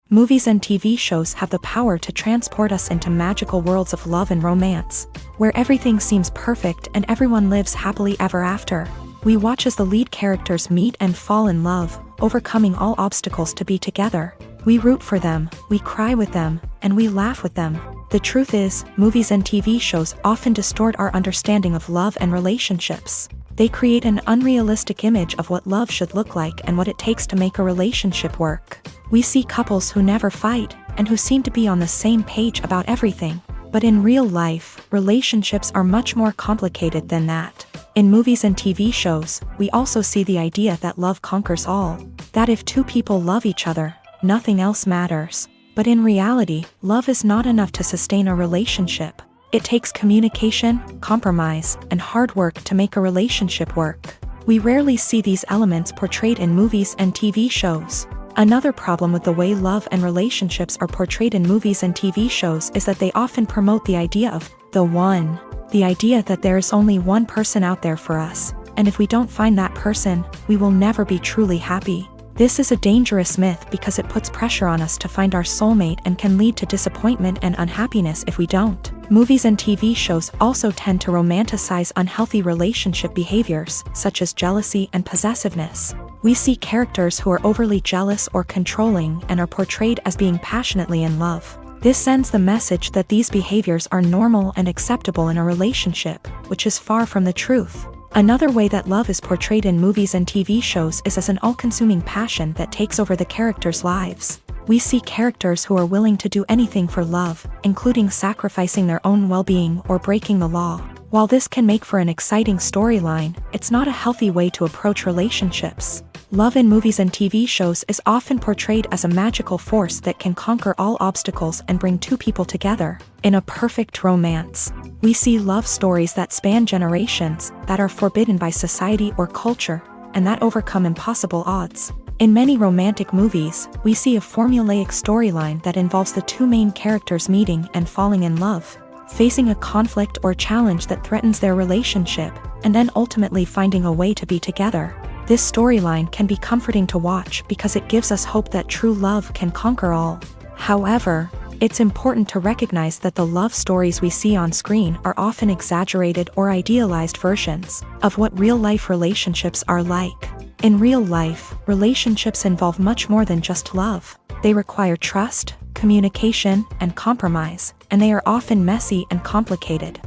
Movies and TV shows have the power to transport us into magical worlds of love and romance, where everything seems perfect and everyone lives happily ever after. We watch as the lead characters meet and fall in love, overcoming all obstacles to be together. We root for them, we cry with them, and we laugh with them. The truth is, movies and TV shows often distort our understanding of love and relationships. They create an unrealistic image of what love should look like and what it takes to make a relationship work. We see couples who never fight, and who seem to be on the same page about everything. But in real life, relationships are much more complicated than that. In movies and TV shows, we also see the idea that love conquers all. That if two people love each other, nothing else matters. But in reality, love is not enough to sustain a relationship. It takes communication, compromise, and hard work to make a relationship work. We rarely see these elements portrayed in movies and TV shows. Another problem with the way love and relationships are portrayed in movies and TV shows is that they often promote the idea of the one. The idea that there is only one person out there for us, and if we don't find that person, we will never be truly happy. This is a dangerous myth because it puts pressure on us to find our soulmate and can lead to disappointment and unhappiness if we don't. Movies and TV shows also tend to romanticize unhealthy relationship behaviors, such as jealousy and possessiveness. We see characters who are overly jealous or controlling and are portrayed as being passionately in love. This sends the message that these behaviors are normal and acceptable in a relationship, which is far from the truth. Another way that love is portrayed in movies and TV shows is as an all-consuming passion that takes over the characters' lives. We see characters who are willing to do anything for love, including sacrificing their own well-being or breaking the law. While this can make for an exciting storyline, it's not a healthy way to approach relationships. Love in movies and TV shows is often portrayed as a magical force that can conquer all obstacles and bring two people together in a perfect romance. We see love stories that span generations, that are forbidden by society or culture, and that overcome impossible odds. In many romantic movies, we see a formulaic storyline that involves the two main characters meeting and falling in love, facing a conflict or challenge that threatens their relationship, and then ultimately finding a way to be together. This storyline can be comforting to watch because it gives us hope that true love can conquer all. However, it's important to recognize that the love stories we see on screen are often exaggerated or idealized versions of what real-life relationships are like. In real life, relationships involve much more than just love. They require trust, communication, and compromise, and they are often messy and complicated.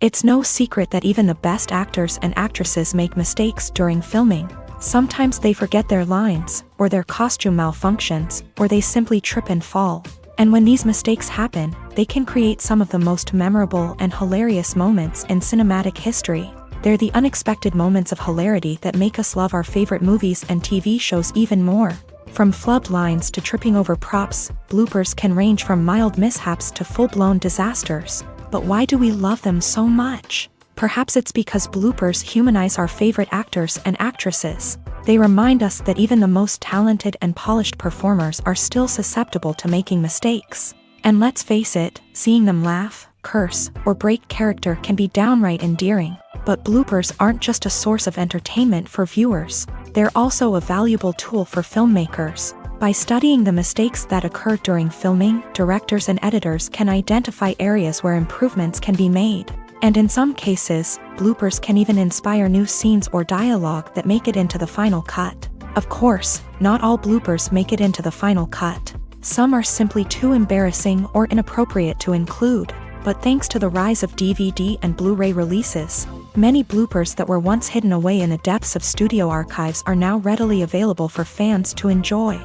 It's no secret that even the best actors and actresses make mistakes during filming. Sometimes they forget their lines, or their costume malfunctions, or they simply trip and fall. And when these mistakes happen, they can create some of the most memorable and hilarious moments in cinematic history. They're the unexpected moments of hilarity that make us love our favorite movies and TV shows even more. From flubbed lines to tripping over props, bloopers can range from mild mishaps to full-blown disasters. But why do we love them so much? Perhaps it's because bloopers humanize our favorite actors and actresses. They remind us that even the most talented and polished performers are still susceptible to making mistakes. And let's face it, seeing them laugh, curse, or break character can be downright endearing. But bloopers aren't just a source of entertainment for viewers. They're also a valuable tool for filmmakers. By studying the mistakes that occur during filming, directors and editors can identify areas where improvements can be made. And in some cases, bloopers can even inspire new scenes or dialogue that make it into the final cut. Of course, not all bloopers make it into the final cut. Some are simply too embarrassing or inappropriate to include. But thanks to the rise of DVD and Blu-ray releases, many bloopers that were once hidden away in the depths of studio archives are now readily available for fans to enjoy.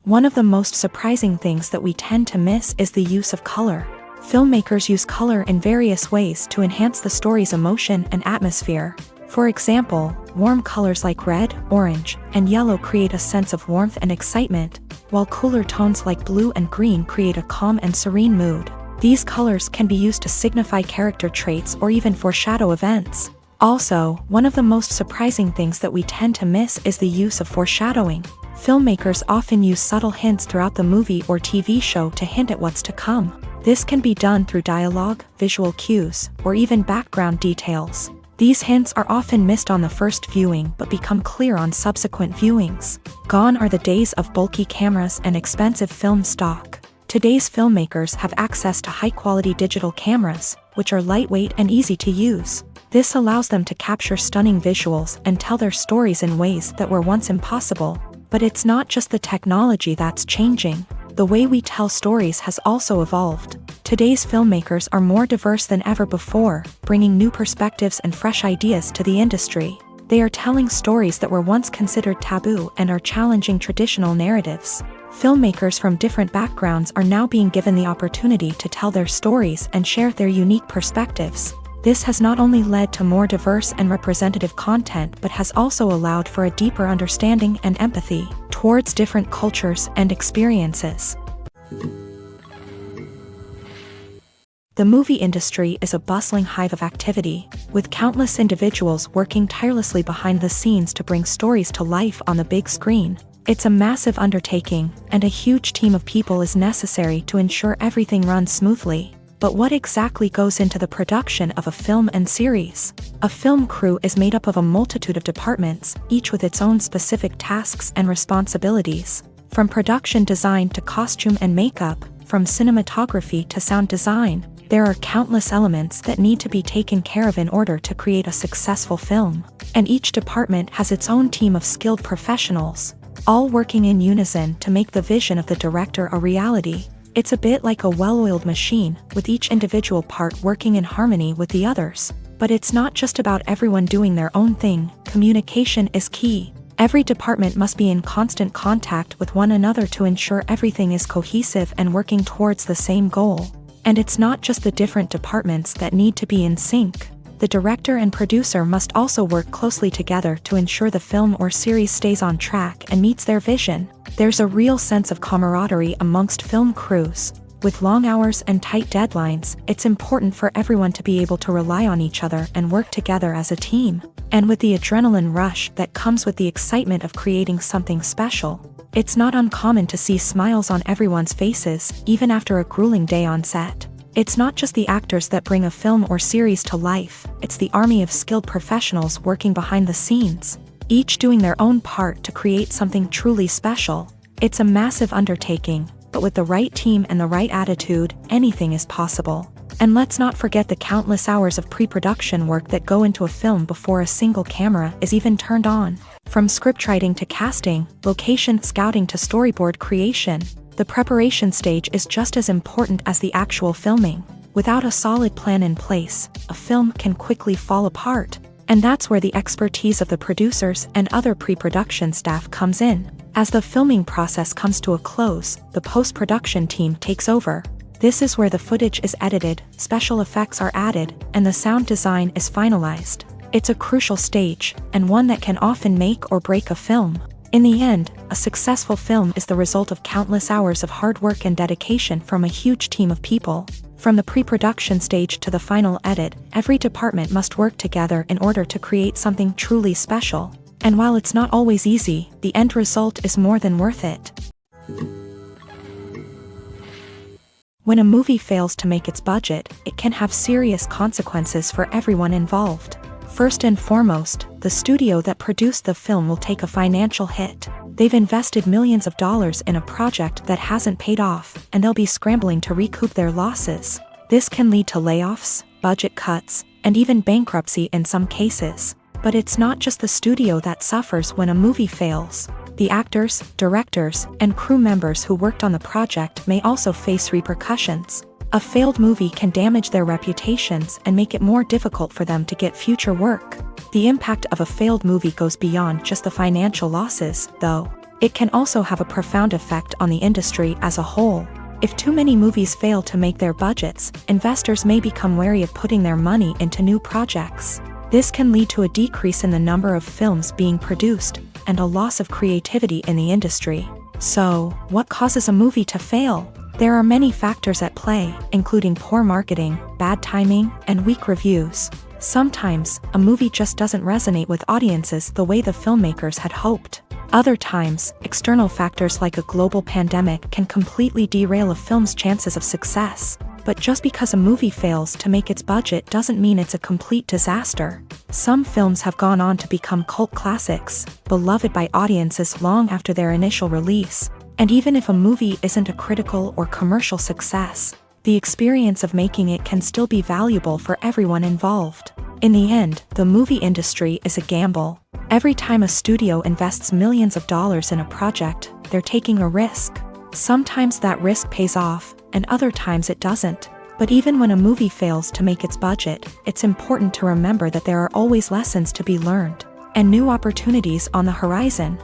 One of the most surprising things that we tend to miss is the use of color. Filmmakers use color in various ways to enhance the story's emotion and atmosphere. For example, warm colors like red, orange, and yellow create a sense of warmth and excitement, while cooler tones like blue and green create a calm and serene mood. These colors can be used to signify character traits or even foreshadow events. Also, one of the most surprising things that we tend to miss is the use of foreshadowing. Filmmakers often use subtle hints throughout the movie or TV show to hint at what's to come. This can be done through dialogue, visual cues, or even background details. These hints are often missed on the first viewing but become clear on subsequent viewings. Gone are the days of bulky cameras and expensive film stock. Today's filmmakers have access to high-quality digital cameras, which are lightweight and easy to use. This allows them to capture stunning visuals and tell their stories in ways that were once impossible. But it's not just the technology that's changing. The way we tell stories has also evolved. Today's filmmakers are more diverse than ever before, bringing new perspectives and fresh ideas to the industry. They are telling stories that were once considered taboo and are challenging traditional narratives. Filmmakers from different backgrounds are now being given the opportunity to tell their stories and share their unique perspectives. This has not only led to more diverse and representative content but has also allowed for a deeper understanding and empathy towards different cultures and experiences. The movie industry is a bustling hive of activity, with countless individuals working tirelessly behind the scenes to bring stories to life on the big screen. It's a massive undertaking, and a huge team of people is necessary to ensure everything runs smoothly. But what exactly goes into the production of a film and series? A film crew is made up of a multitude of departments, each with its own specific tasks and responsibilities. From production design to costume and makeup, from cinematography to sound design, there are countless elements that need to be taken care of in order to create a successful film. And each department has its own team of skilled professionals, all working in unison to make the vision of the director a reality. It's a bit like a well-oiled machine, with each individual part working in harmony with the others. But it's not just about everyone doing their own thing. Communication is key. Every department must be in constant contact with one another to ensure everything is cohesive and working towards the same goal. And it's not just the different departments that need to be in sync. The director and producer must also work closely together to ensure the film or series stays on track and meets their vision. There's a real sense of camaraderie amongst film crews. With long hours and tight deadlines, it's important for everyone to be able to rely on each other and work together as a team. And with the adrenaline rush that comes with the excitement of creating something special, it's not uncommon to see smiles on everyone's faces, even after a grueling day on set. It's not just the actors that bring a film or series to life, it's the army of skilled professionals working behind the scenes, each doing their own part to create something truly special. It's a massive undertaking, but with the right team and the right attitude, anything is possible. And let's not forget the countless hours of pre-production work that go into a film before a single camera is even turned on. From scriptwriting to casting, location scouting to storyboard creation, the preparation stage is just as important as the actual filming. Without a solid plan in place, a film can quickly fall apart. And that's where the expertise of the producers and other pre-production staff comes in. As the filming process comes to a close, the post-production team takes over. This is where the footage is edited, special effects are added, and the sound design is finalized. It's a crucial stage, and one that can often make or break a film. In the end, a successful film is the result of countless hours of hard work and dedication from a huge team of people. From the pre-production stage to the final edit, every department must work together in order to create something truly special. And while it's not always easy, the end result is more than worth it. When a movie fails to make its budget, it can have serious consequences for everyone involved. First and foremost, the studio that produced the film will take a financial hit. They've invested millions of dollars in a project that hasn't paid off, and they'll be scrambling to recoup their losses. This can lead to layoffs, budget cuts, and even bankruptcy in some cases. But it's not just the studio that suffers when a movie fails. The actors, directors, and crew members who worked on the project may also face repercussions. A failed movie can damage their reputations and make it more difficult for them to get future work. The impact of a failed movie goes beyond just the financial losses, though. It can also have a profound effect on the industry as a whole. If too many movies fail to make their budgets, investors may become wary of putting their money into new projects. This can lead to a decrease in the number of films being produced, and a loss of creativity in the industry. So, what causes a movie to fail? There are many factors at play, including poor marketing, bad timing, and weak reviews. Sometimes, a movie just doesn't resonate with audiences the way the filmmakers had hoped. Other times, external factors like a global pandemic can completely derail a film's chances of success. But just because a movie fails to make its budget doesn't mean it's a complete disaster. Some films have gone on to become cult classics, beloved by audiences long after their initial release. And even if a movie isn't a critical or commercial success, the experience of making it can still be valuable for everyone involved. In the end, the movie industry is a gamble. Every time a studio invests millions of dollars in a project, they're taking a risk. Sometimes that risk pays off, and other times it doesn't. But even when a movie fails to make its budget, it's important to remember that there are always lessons to be learned, and new opportunities on the horizon.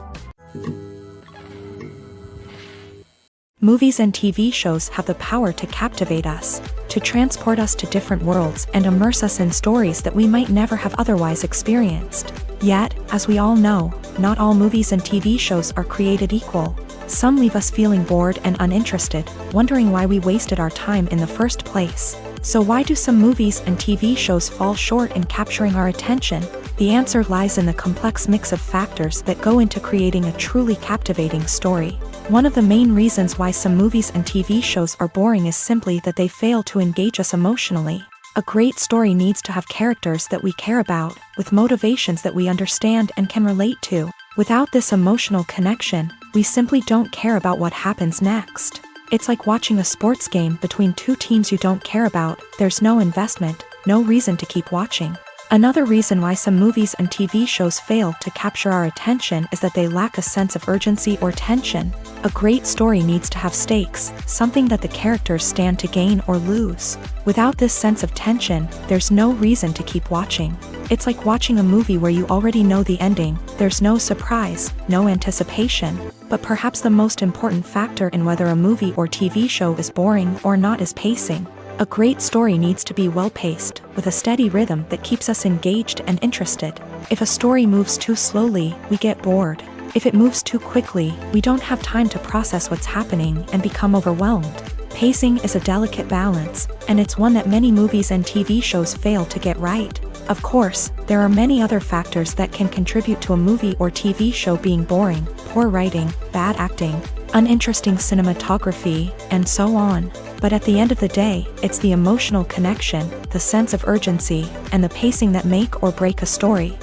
Movies and TV shows have the power to captivate us, to transport us to different worlds and immerse us in stories that we might never have otherwise experienced. Yet, as we all know, not all movies and TV shows are created equal. Some leave us feeling bored and uninterested, wondering why we wasted our time in the first place. So why do some movies and TV shows fall short in capturing our attention? The answer lies in the complex mix of factors that go into creating a truly captivating story. One of the main reasons why some movies and TV shows are boring is simply that they fail to engage us emotionally. A great story needs to have characters that we care about, with motivations that we understand and can relate to. Without this emotional connection, we simply don't care about what happens next. It's like watching a sports game between two teams you don't care about. There's no investment, no reason to keep watching. Another reason why some movies and TV shows fail to capture our attention is that they lack a sense of urgency or tension. A great story needs to have stakes, something that the characters stand to gain or lose. Without this sense of tension, there's no reason to keep watching. It's like watching a movie where you already know the ending. There's no surprise, no anticipation. But perhaps the most important factor in whether a movie or TV show is boring or not is pacing. A great story needs to be well-paced, with a steady rhythm that keeps us engaged and interested. If a story moves too slowly, we get bored. If it moves too quickly, we don't have time to process what's happening and become overwhelmed. Pacing is a delicate balance, and it's one that many movies and TV shows fail to get right. Of course, there are many other factors that can contribute to a movie or TV show being boring: poor writing, bad acting, uninteresting cinematography, and so on. But at the end of the day, it's the emotional connection, the sense of urgency, and the pacing that make or break a story.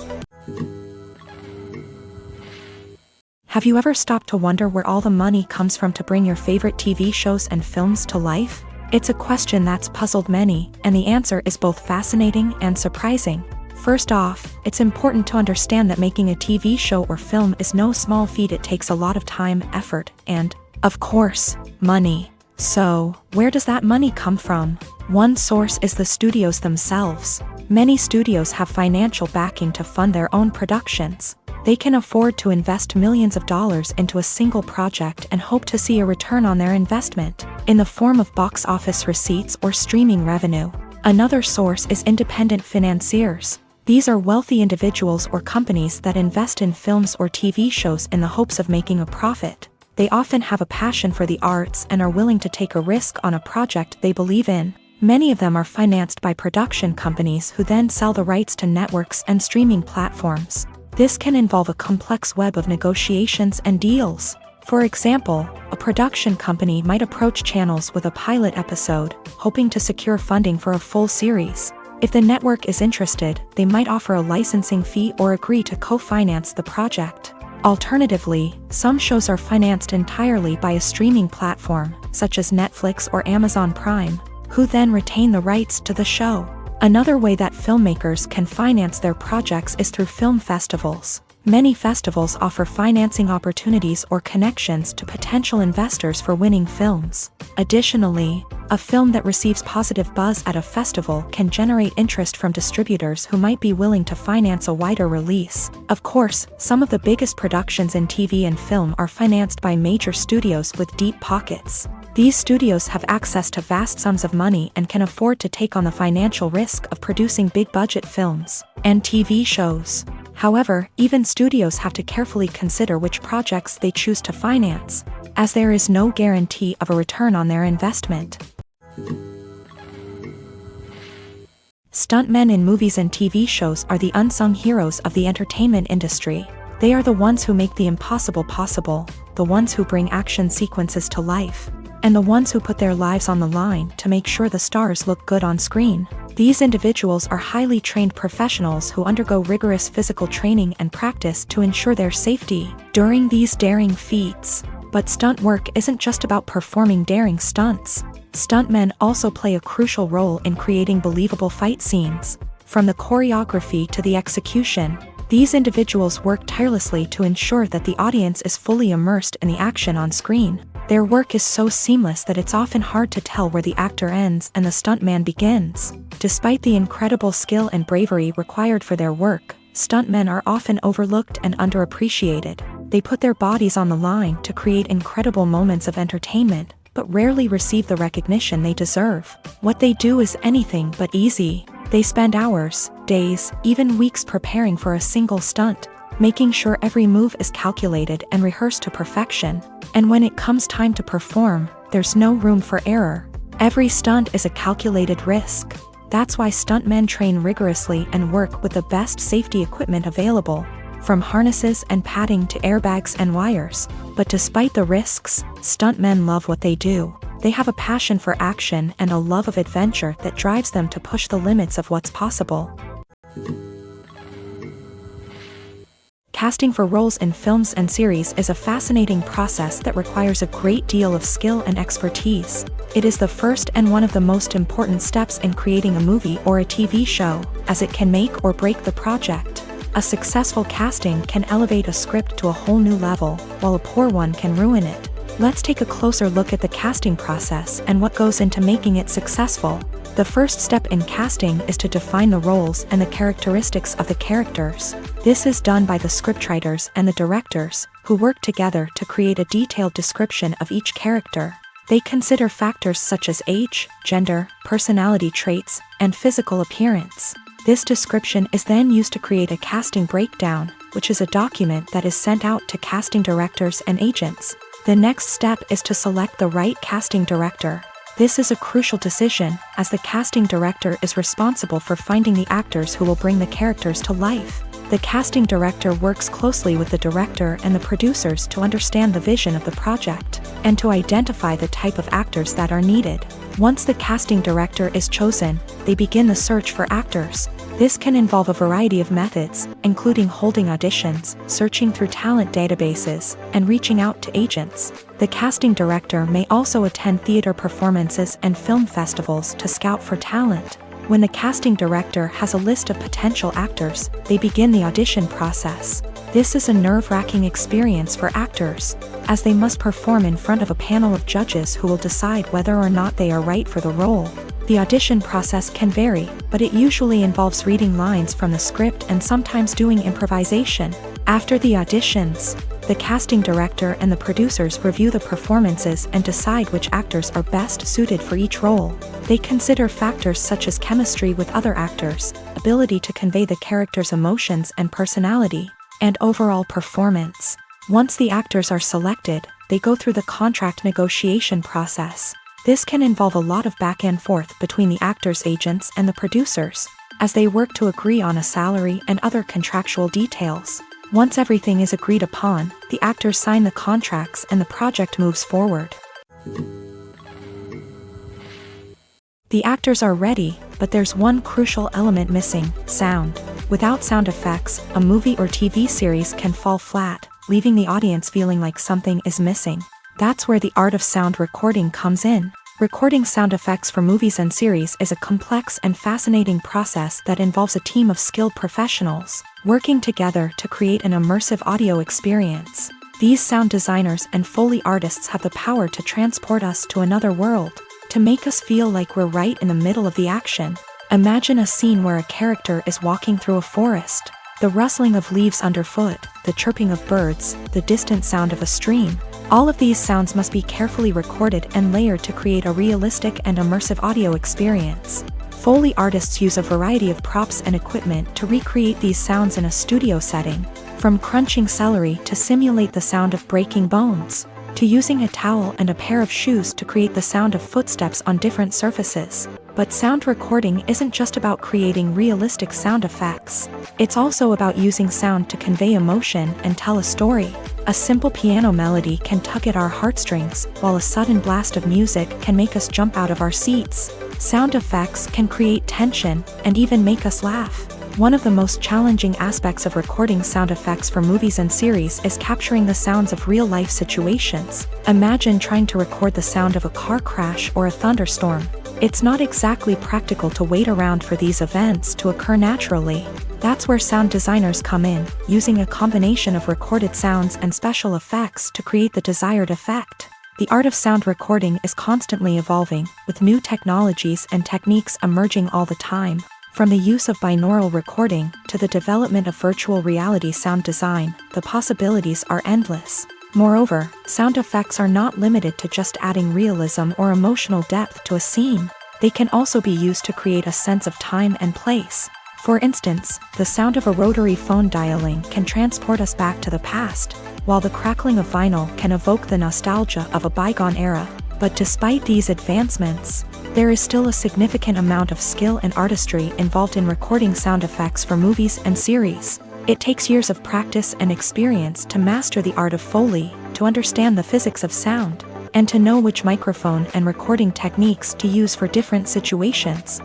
Have you ever stopped to wonder where all the money comes from to bring your favorite TV shows and films to life? It's a question that's puzzled many, and the answer is both fascinating and surprising. First off, it's important to understand that making a TV show or film is no small feat. It takes a lot of time, effort, and, of course, money. So, where does that money come from? One source is the studios themselves. Many studios have financial backing to fund their own productions. They can afford to invest millions of dollars into a single project and hope to see a return on their investment, in the form of box office receipts or streaming revenue. Another source is independent financiers. These are wealthy individuals or companies that invest in films or TV shows in the hopes of making a profit. They often have a passion for the arts and are willing to take a risk on a project they believe in. Many of them are financed by production companies who then sell the rights to networks and streaming platforms. This can involve a complex web of negotiations and deals. For example, a production company might approach channels with a pilot episode, hoping to secure funding for a full series. If the network is interested, they might offer a licensing fee or agree to co-finance the project. Alternatively, some shows are financed entirely by a streaming platform, such as Netflix or Amazon Prime, who then retain the rights to the show. Another way that filmmakers can finance their projects is through film festivals. Many festivals offer financing opportunities or connections to potential investors for winning films. Additionally, a film that receives positive buzz at a festival can generate interest from distributors who might be willing to finance a wider release. Of course, some of the biggest productions in TV and film are financed by major studios with deep pockets. These studios have access to vast sums of money and can afford to take on the financial risk of producing big-budget films and TV shows. However, even studios have to carefully consider which projects they choose to finance, as there is no guarantee of a return on their investment. Stuntmen in movies and TV shows are the unsung heroes of the entertainment industry. They are the ones who make the impossible possible, the ones who bring action sequences to life, and the ones who put their lives on the line to make sure the stars look good on screen. These individuals are highly trained professionals who undergo rigorous physical training and practice to ensure their safety during these daring feats. But stunt work isn't just about performing daring stunts. Stuntmen also play a crucial role in creating believable fight scenes. From the choreography to the execution, these individuals work tirelessly to ensure that the audience is fully immersed in the action on screen. Their work is so seamless that it's often hard to tell where the actor ends and the stuntman begins. Despite the incredible skill and bravery required for their work, stuntmen are often overlooked and underappreciated. They put their bodies on the line to create incredible moments of entertainment, but rarely receive the recognition they deserve. What they do is anything but easy. They spend hours, days, even weeks preparing for a single stunt, making sure every move is calculated and rehearsed to perfection. And when it comes time to perform, there's no room for error. Every stunt is a calculated risk. That's why stuntmen train rigorously and work with the best safety equipment available, from harnesses and padding to airbags and wires. But despite the risks, stuntmen love what they do. They have a passion for action and a love of adventure that drives them to push the limits of what's possible. Casting for roles in films and series is a fascinating process that requires a great deal of skill and expertise. It is the first and one of the most important steps in creating a movie or a TV show, as it can make or break the project. A successful casting can elevate a script to a whole new level, while a poor one can ruin it. Let's take a closer look at the casting process and what goes into making it successful. The first step in casting is to define the roles and the characteristics of the characters. This is done by the scriptwriters and the directors, who work together to create a detailed description of each character. They consider factors such as age, gender, personality traits, and physical appearance. This description is then used to create a casting breakdown, which is a document that is sent out to casting directors and agents. The next step is to select the right casting director. This is a crucial decision, as the casting director is responsible for finding the actors who will bring the characters to life. The casting director works closely with the director and the producers to understand the vision of the project, and to identify the type of actors that are needed. Once the casting director is chosen, they begin the search for actors. This can involve a variety of methods, including holding auditions, searching through talent databases, and reaching out to agents. The casting director may also attend theater performances and film festivals to scout for talent. When the casting director has a list of potential actors, they begin the audition process. This is a nerve-wracking experience for actors, as they must perform in front of a panel of judges who will decide whether or not they are right for the role. The audition process can vary, but it usually involves reading lines from the script and sometimes doing improvisation. After the auditions, the casting director and the producers review the performances and decide which actors are best suited for each role. They consider factors such as chemistry with other actors, ability to convey the character's emotions and personality, and overall performance. Once the actors are selected, they go through the contract negotiation process. This can involve a lot of back and forth between the actors' agents and the producers, as they work to agree on a salary and other contractual details. Once everything is agreed upon, the actors sign the contracts and the project moves forward. The actors are ready, but there's one crucial element missing: sound. Without sound effects, a movie or TV series can fall flat. leaving the audience feeling like something is missing. That's where the art of sound recording comes in. Recording sound effects for movies and series is a complex and fascinating process that involves a team of skilled professionals working together to create an immersive audio experience. These sound designers and Foley artists have the power to transport us to another world, to make us feel like we're right in the middle of the action. Imagine a scene where a character is walking through a forest. The rustling of leaves underfoot, the chirping of birds, the distant sound of a stream. All of these sounds must be carefully recorded and layered to create a realistic and immersive audio experience. Foley artists use a variety of props and equipment to recreate these sounds in a studio setting, from crunching celery to simulate the sound of breaking bones, to using a towel and a pair of shoes to create the sound of footsteps on different surfaces. But sound recording isn't just about creating realistic sound effects. It's also about using sound to convey emotion and tell a story. A simple piano melody can tug at our heartstrings, while a sudden blast of music can make us jump out of our seats. Sound effects can create tension and even make us laugh. One of the most challenging aspects of recording sound effects for movies and series is capturing the sounds of real-life situations. Imagine trying to record the sound of a car crash or a thunderstorm. It's not exactly practical to wait around for these events to occur naturally. That's where sound designers come in, using a combination of recorded sounds and special effects to create the desired effect. The art of sound recording is constantly evolving, with new technologies and techniques emerging all the time. From the use of binaural recording to the development of virtual reality sound design, the possibilities are endless. Moreover, sound effects are not limited to just adding realism or emotional depth to a scene. They can also be used to create a sense of time and place. For instance, the sound of a rotary phone dialing can transport us back to the past, while the crackling of vinyl can evoke the nostalgia of a bygone era. But despite these advancements, there is still a significant amount of skill and artistry involved in recording sound effects for movies and series. It takes years of practice and experience to master the art of Foley, to understand the physics of sound, and to know which microphone and recording techniques to use for different situations.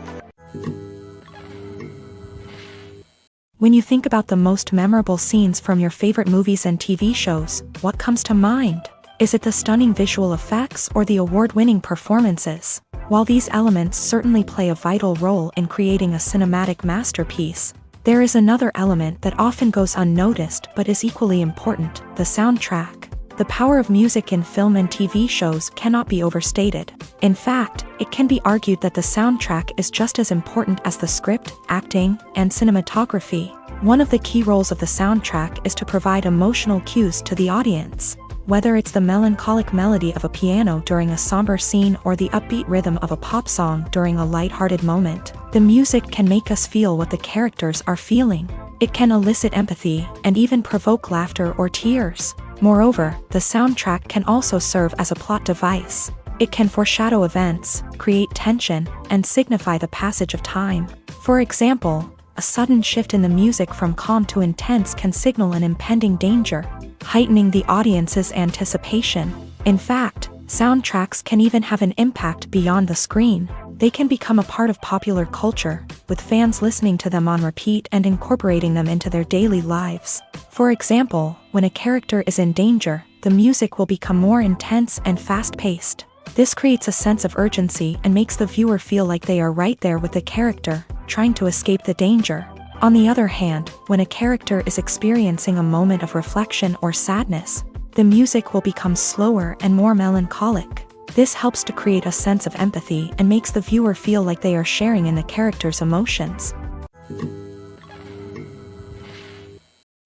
When you think about the most memorable scenes from your favorite movies and TV shows, what comes to mind? Is it the stunning visual effects or the award-winning performances? While these elements certainly play a vital role in creating a cinematic masterpiece, there is another element that often goes unnoticed but is equally important: the soundtrack. The power of music in film and TV shows cannot be overstated. In fact, it can be argued that the soundtrack is just as important as the script, acting, and cinematography. One of the key roles of the soundtrack is to provide emotional cues to the audience. Whether it's the melancholic melody of a piano during a somber scene or the upbeat rhythm of a pop song during a light-hearted moment, the music can make us feel what the characters are feeling. It can elicit empathy and even provoke laughter or tears. Moreover, the soundtrack can also serve as a plot device. It can foreshadow events, create tension, and signify the passage of time. For example, a sudden shift in the music from calm to intense can signal an impending danger, heightening the audience's anticipation. In fact, soundtracks can even have an impact beyond the screen. They can become a part of popular culture, with fans listening to them on repeat and incorporating them into their daily lives. For example, when a character is in danger, the music will become more intense and fast-paced. This creates a sense of urgency and makes the viewer feel like they are right there with the character, trying to escape the danger. On the other hand, when a character is experiencing a moment of reflection or sadness, the music will become slower and more melancholic. This helps to create a sense of empathy and makes the viewer feel like they are sharing in the character's emotions.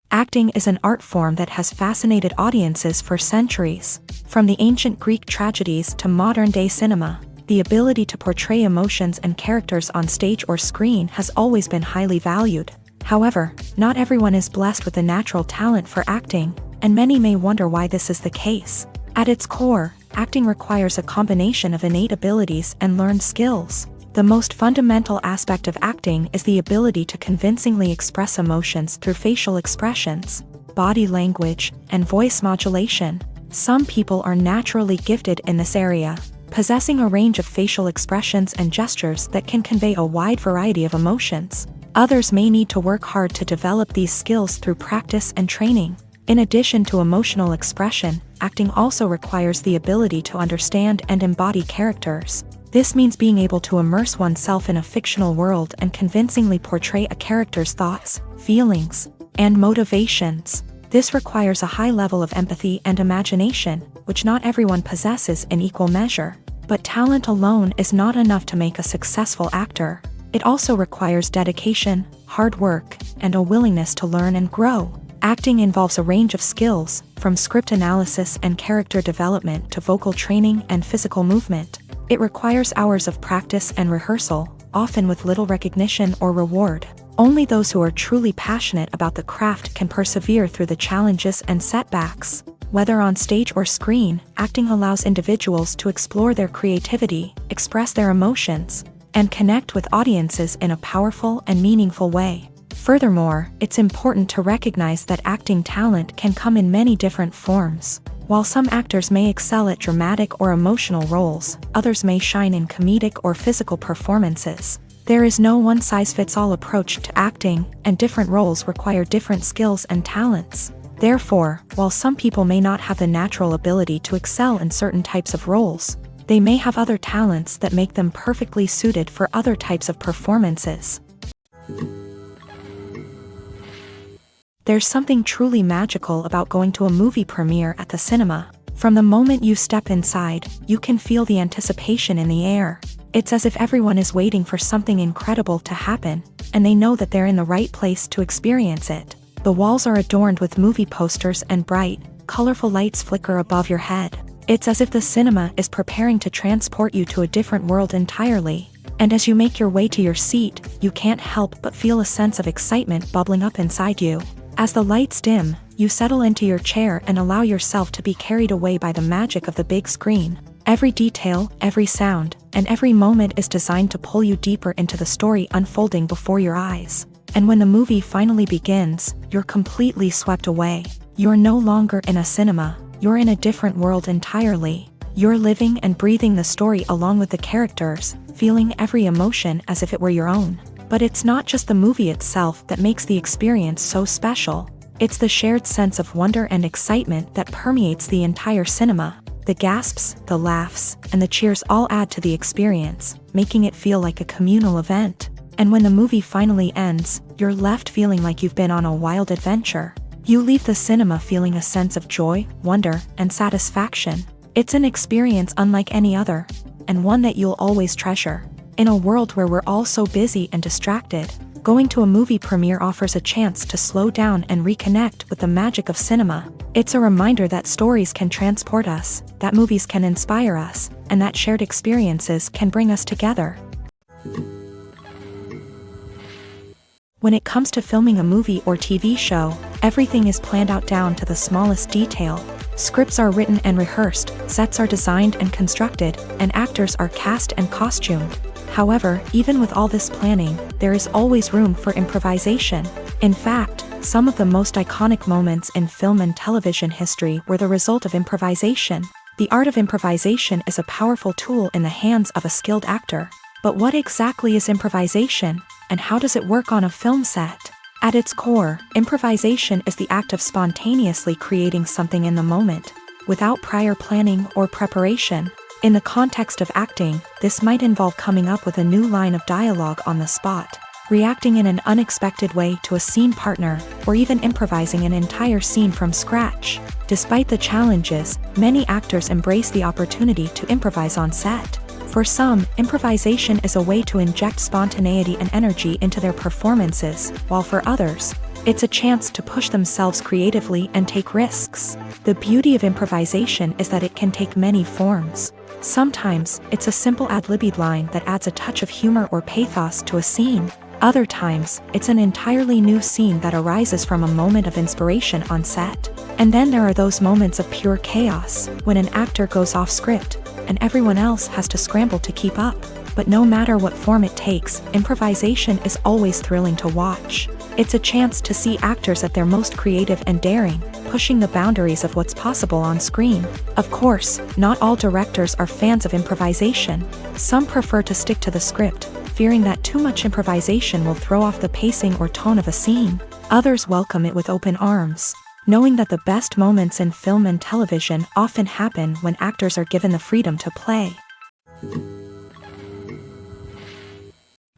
Acting is an art form that has fascinated audiences for centuries. From the ancient Greek tragedies to modern-day cinema, the ability to portray emotions and characters on stage or screen has always been highly valued. However, not everyone is blessed with a natural talent for acting, and many may wonder why this is the case. At its core, acting requires a combination of innate abilities and learned skills. The most fundamental aspect of acting is the ability to convincingly express emotions through facial expressions, body language, and voice modulation. Some people are naturally gifted in this area, possessing a range of facial expressions and gestures that can convey a wide variety of emotions. Others may need to work hard to develop these skills through practice and training. In addition to emotional expression, acting also requires the ability to understand and embody characters. This means being able to immerse oneself in a fictional world and convincingly portray a character's thoughts, feelings, and motivations. This requires a high level of empathy and imagination, which not everyone possesses in equal measure. But talent alone is not enough to make a successful actor. It also requires dedication, hard work, and a willingness to learn and grow. Acting involves a range of skills, from script analysis and character development to vocal training and physical movement. It requires hours of practice and rehearsal, often with little recognition or reward. Only those who are truly passionate about the craft can persevere through the challenges and setbacks. Whether on stage or screen, acting allows individuals to explore their creativity, express their emotions, and connect with audiences in a powerful and meaningful way. Furthermore, it's important to recognize that acting talent can come in many different forms. While some actors may excel at dramatic or emotional roles, others may shine in comedic or physical performances. There is no one-size-fits-all approach to acting, and different roles require different skills and talents. Therefore, while some people may not have the natural ability to excel in certain types of roles, they may have other talents that make them perfectly suited for other types of performances. There's something truly magical about going to a movie premiere at the cinema. From the moment you step inside, you can feel the anticipation in the air. It's as if everyone is waiting for something incredible to happen, and they know that they're in the right place to experience it. The walls are adorned with movie posters and bright, colorful lights flicker above your head. It's as if the cinema is preparing to transport you to a different world entirely. And as you make your way to your seat, you can't help but feel a sense of excitement bubbling up inside you. As the lights dim, you settle into your chair and allow yourself to be carried away by the magic of the big screen. Every detail, every sound, and every moment is designed to pull you deeper into the story unfolding before your eyes. And when the movie finally begins, you're completely swept away. You're no longer in a cinema, you're in a different world entirely. You're living and breathing the story along with the characters, feeling every emotion as if it were your own. But it's not just the movie itself that makes the experience so special. It's the shared sense of wonder and excitement that permeates the entire cinema. The gasps, the laughs, and the cheers all add to the experience, making it feel like a communal event. And when the movie finally ends, you're left feeling like you've been on a wild adventure. You leave the cinema feeling a sense of joy, wonder, and satisfaction. It's an experience unlike any other, and one that you'll always treasure. In a world where we're all so busy and distracted, going to a movie premiere offers a chance to slow down and reconnect with the magic of cinema. It's a reminder that stories can transport us, that movies can inspire us, and that shared experiences can bring us together. When it comes to filming a movie or TV show, everything is planned out down to the smallest detail. Scripts are written and rehearsed, sets are designed and constructed, and actors are cast and costumed. However, even with all this planning, there is always room for improvisation. In fact, some of the most iconic moments in film and television history were the result of improvisation. The art of improvisation is a powerful tool in the hands of a skilled actor. But what exactly is improvisation, and how does it work on a film set? At its core, improvisation is the act of spontaneously creating something in the moment, without prior planning or preparation. In the context of acting, this might involve coming up with a new line of dialogue on the spot, reacting in an unexpected way to a scene partner, or even improvising an entire scene from scratch. Despite the challenges, many actors embrace the opportunity to improvise on set. For some, improvisation is a way to inject spontaneity and energy into their performances, while for others, it's a chance to push themselves creatively and take risks. The beauty of improvisation is that it can take many forms. Sometimes, it's a simple ad-libbed line that adds a touch of humor or pathos to a scene. Other times, it's an entirely new scene that arises from a moment of inspiration on set. And then there are those moments of pure chaos, when an actor goes off script, and everyone else has to scramble to keep up. But no matter what form it takes, improvisation is always thrilling to watch. It's a chance to see actors at their most creative and daring, pushing the boundaries of what's possible on screen. Of course, not all directors are fans of improvisation. Some prefer to stick to the script, fearing that too much improvisation will throw off the pacing or tone of a scene. Others welcome it with open arms. knowing that the best moments in film and television often happen when actors are given the freedom to play.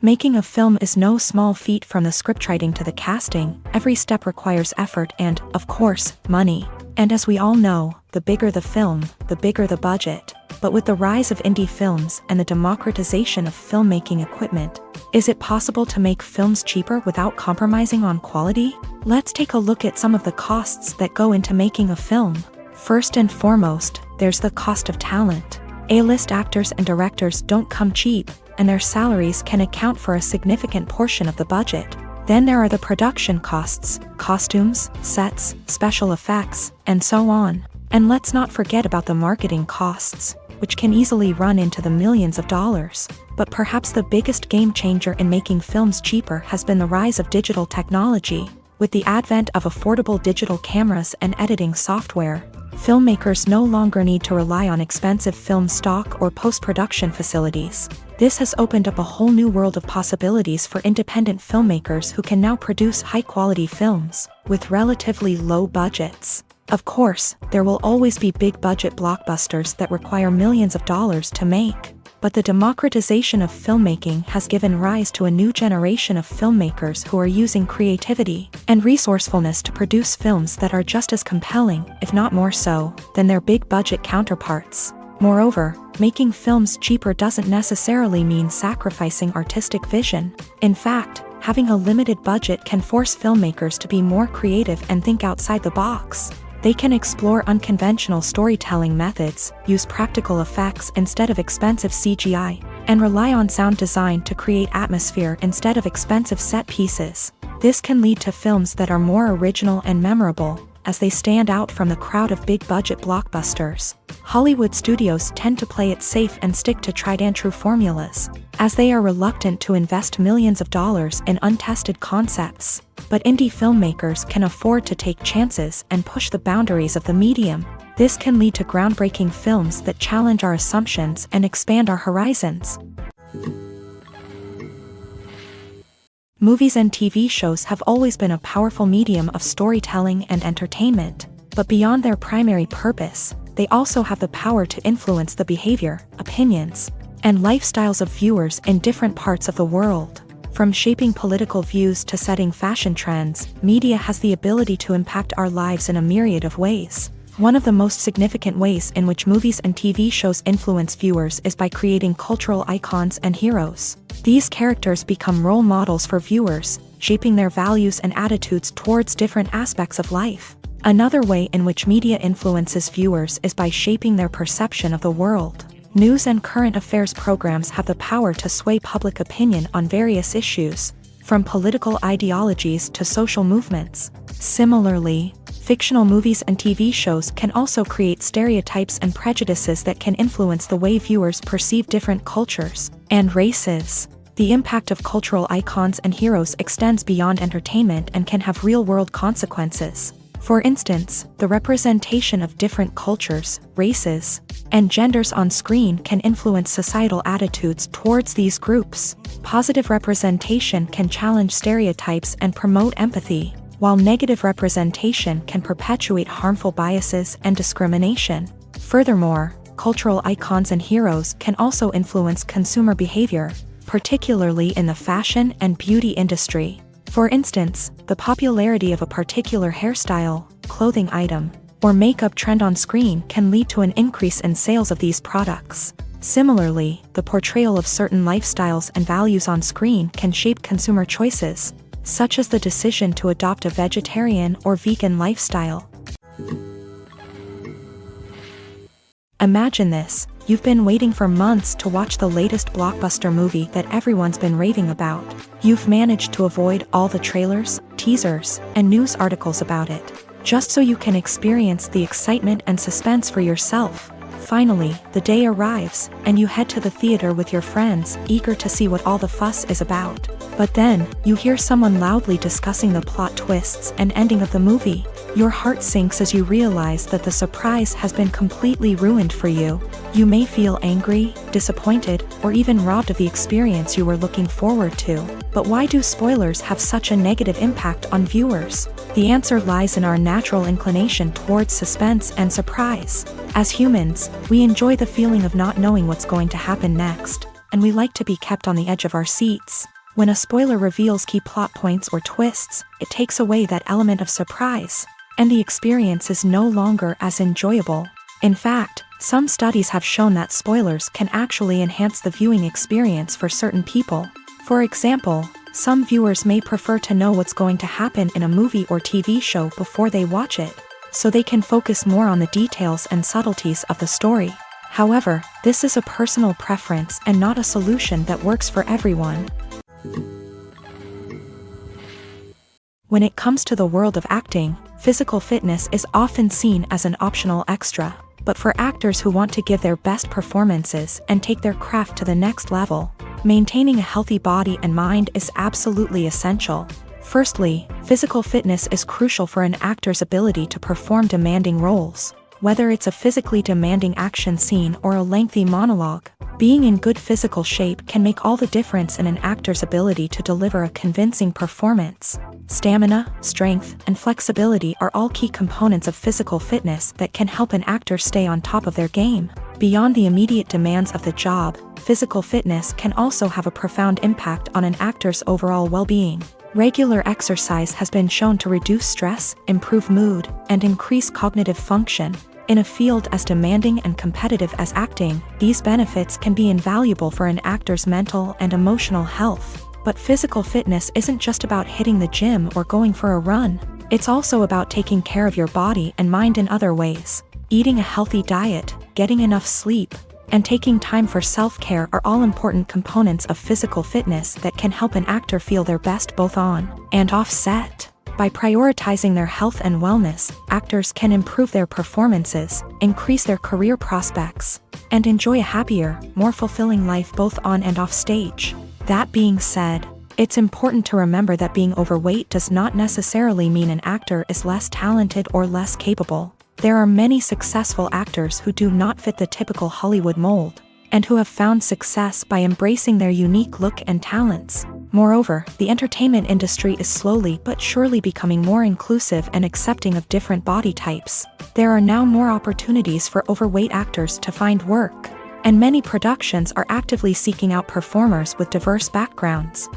Making a film is no small feat. From the scriptwriting to the casting, every step requires effort and, of course, money. And as we all know, the bigger the film, the bigger the budget. But with the rise of indie films and the democratization of filmmaking equipment, is it possible to make films cheaper without compromising on quality? Let's take a look at some of the costs that go into making a film. First and foremost, there's the cost of talent. A-list actors and directors don't come cheap, and their salaries can account for a significant portion of the budget. Then there are the production costs, costumes, sets, special effects, and so on. And let's not forget about the marketing costs, which can easily run into the millions of dollars. But perhaps the biggest game changer in making films cheaper has been the rise of digital technology. With the advent of affordable digital cameras and editing software, filmmakers no longer need to rely on expensive film stock or post-production facilities. This has opened up a whole new world of possibilities for independent filmmakers who can now produce high-quality films with relatively low budgets. Of course, there will always be big-budget blockbusters that require millions of dollars to make. But the democratization of filmmaking has given rise to a new generation of filmmakers who are using creativity and resourcefulness to produce films that are just as compelling, if not more so, than their big-budget counterparts. Moreover, making films cheaper doesn't necessarily mean sacrificing artistic vision. In fact, having a limited budget can force filmmakers to be more creative and think outside the box. They can explore unconventional storytelling methods, use practical effects instead of expensive CGI, and rely on sound design to create atmosphere instead of expensive set pieces. This can lead to films that are more original and memorable, as they stand out from the crowd of big-budget blockbusters. Hollywood studios tend to play it safe and stick to tried-and-true formulas, as they are reluctant to invest millions of dollars in untested concepts. But indie filmmakers can afford to take chances and push the boundaries of the medium. This can lead to groundbreaking films that challenge our assumptions and expand our horizons. Movies and TV shows have always been a powerful medium of storytelling and entertainment, but beyond their primary purpose, they also have the power to influence the behavior, opinions, and lifestyles of viewers in different parts of the world. From shaping political views to setting fashion trends, media has the ability to impact our lives in a myriad of ways. One of the most significant ways in which movies and TV shows influence viewers is by creating cultural icons and heroes. These characters become role models for viewers, shaping their values and attitudes towards different aspects of life. Another way in which media influences viewers is by shaping their perception of the world. News and current affairs programs have the power to sway public opinion on various issues, from political ideologies to social movements. Similarly, fictional movies and TV shows can also create stereotypes and prejudices that can influence the way viewers perceive different cultures and races. The impact of cultural icons and heroes extends beyond entertainment and can have real-world consequences. For instance, the representation of different cultures, races, and genders on screen can influence societal attitudes towards these groups. Positive representation can challenge stereotypes and promote empathy, while negative representation can perpetuate harmful biases and discrimination. Furthermore, cultural icons and heroes can also influence consumer behavior, particularly in the fashion and beauty industry. For instance, the popularity of a particular hairstyle, clothing item, or makeup trend on screen can lead to an increase in sales of these products. Similarly, the portrayal of certain lifestyles and values on screen can shape consumer choices, such as the decision to adopt a vegetarian or vegan lifestyle. Imagine this: you've been waiting for months to watch the latest blockbuster movie that everyone's been raving about. You've managed to avoid all the trailers, teasers, and news articles about it, just so you can experience the excitement and suspense for yourself. Finally, the day arrives, and you head to the theater with your friends, eager to see what all the fuss is about. But then, you hear someone loudly discussing the plot twists and ending of the movie. Your heart sinks as you realize that the surprise has been completely ruined for you. You may feel angry, disappointed, or even robbed of the experience you were looking forward to. But why do spoilers have such a negative impact on viewers? The answer lies in our natural inclination towards suspense and surprise. As humans, we enjoy the feeling of not knowing what's going to happen next, and we like to be kept on the edge of our seats. When a spoiler reveals key plot points or twists, it takes away that element of surprise, and the experience is no longer as enjoyable. In fact, some studies have shown that spoilers can actually enhance the viewing experience for certain people. For example, some viewers may prefer to know what's going to happen in a movie or TV show before they watch it, so they can focus more on the details and subtleties of the story. However, this is a personal preference and not a solution that works for everyone. When it comes to the world of acting, physical fitness is often seen as an optional extra. But for actors who want to give their best performances and take their craft to the next level, maintaining a healthy body and mind is absolutely essential. Firstly, physical fitness is crucial for an actor's ability to perform demanding roles. Whether it's a physically demanding action scene or a lengthy monologue, being in good physical shape can make all the difference in an actor's ability to deliver a convincing performance. Stamina, strength, and flexibility are all key components of physical fitness that can help an actor stay on top of their game. Beyond the immediate demands of the job, physical fitness can also have a profound impact on an actor's overall well-being. Regular exercise has been shown to reduce stress, improve mood, and increase cognitive function. In a field as demanding and competitive as acting, these benefits can be invaluable for an actor's mental and emotional health. But physical fitness isn't just about hitting the gym or going for a run. It's also about taking care of your body and mind in other ways. Eating a healthy diet, getting enough sleep, and taking time for self-care are all important components of physical fitness that can help an actor feel their best both on and off set. By prioritizing their health and wellness, actors can improve their performances, increase their career prospects, and enjoy a happier, more fulfilling life both on and off stage. That being said, it's important to remember that being overweight does not necessarily mean an actor is less talented or less capable. There are many successful actors who do not fit the typical Hollywood mold, and who have found success by embracing their unique look and talents. Moreover, the entertainment industry is slowly but surely becoming more inclusive and accepting of different body types. There are now more opportunities for overweight actors to find work, and many productions are actively seeking out performers with diverse backgrounds.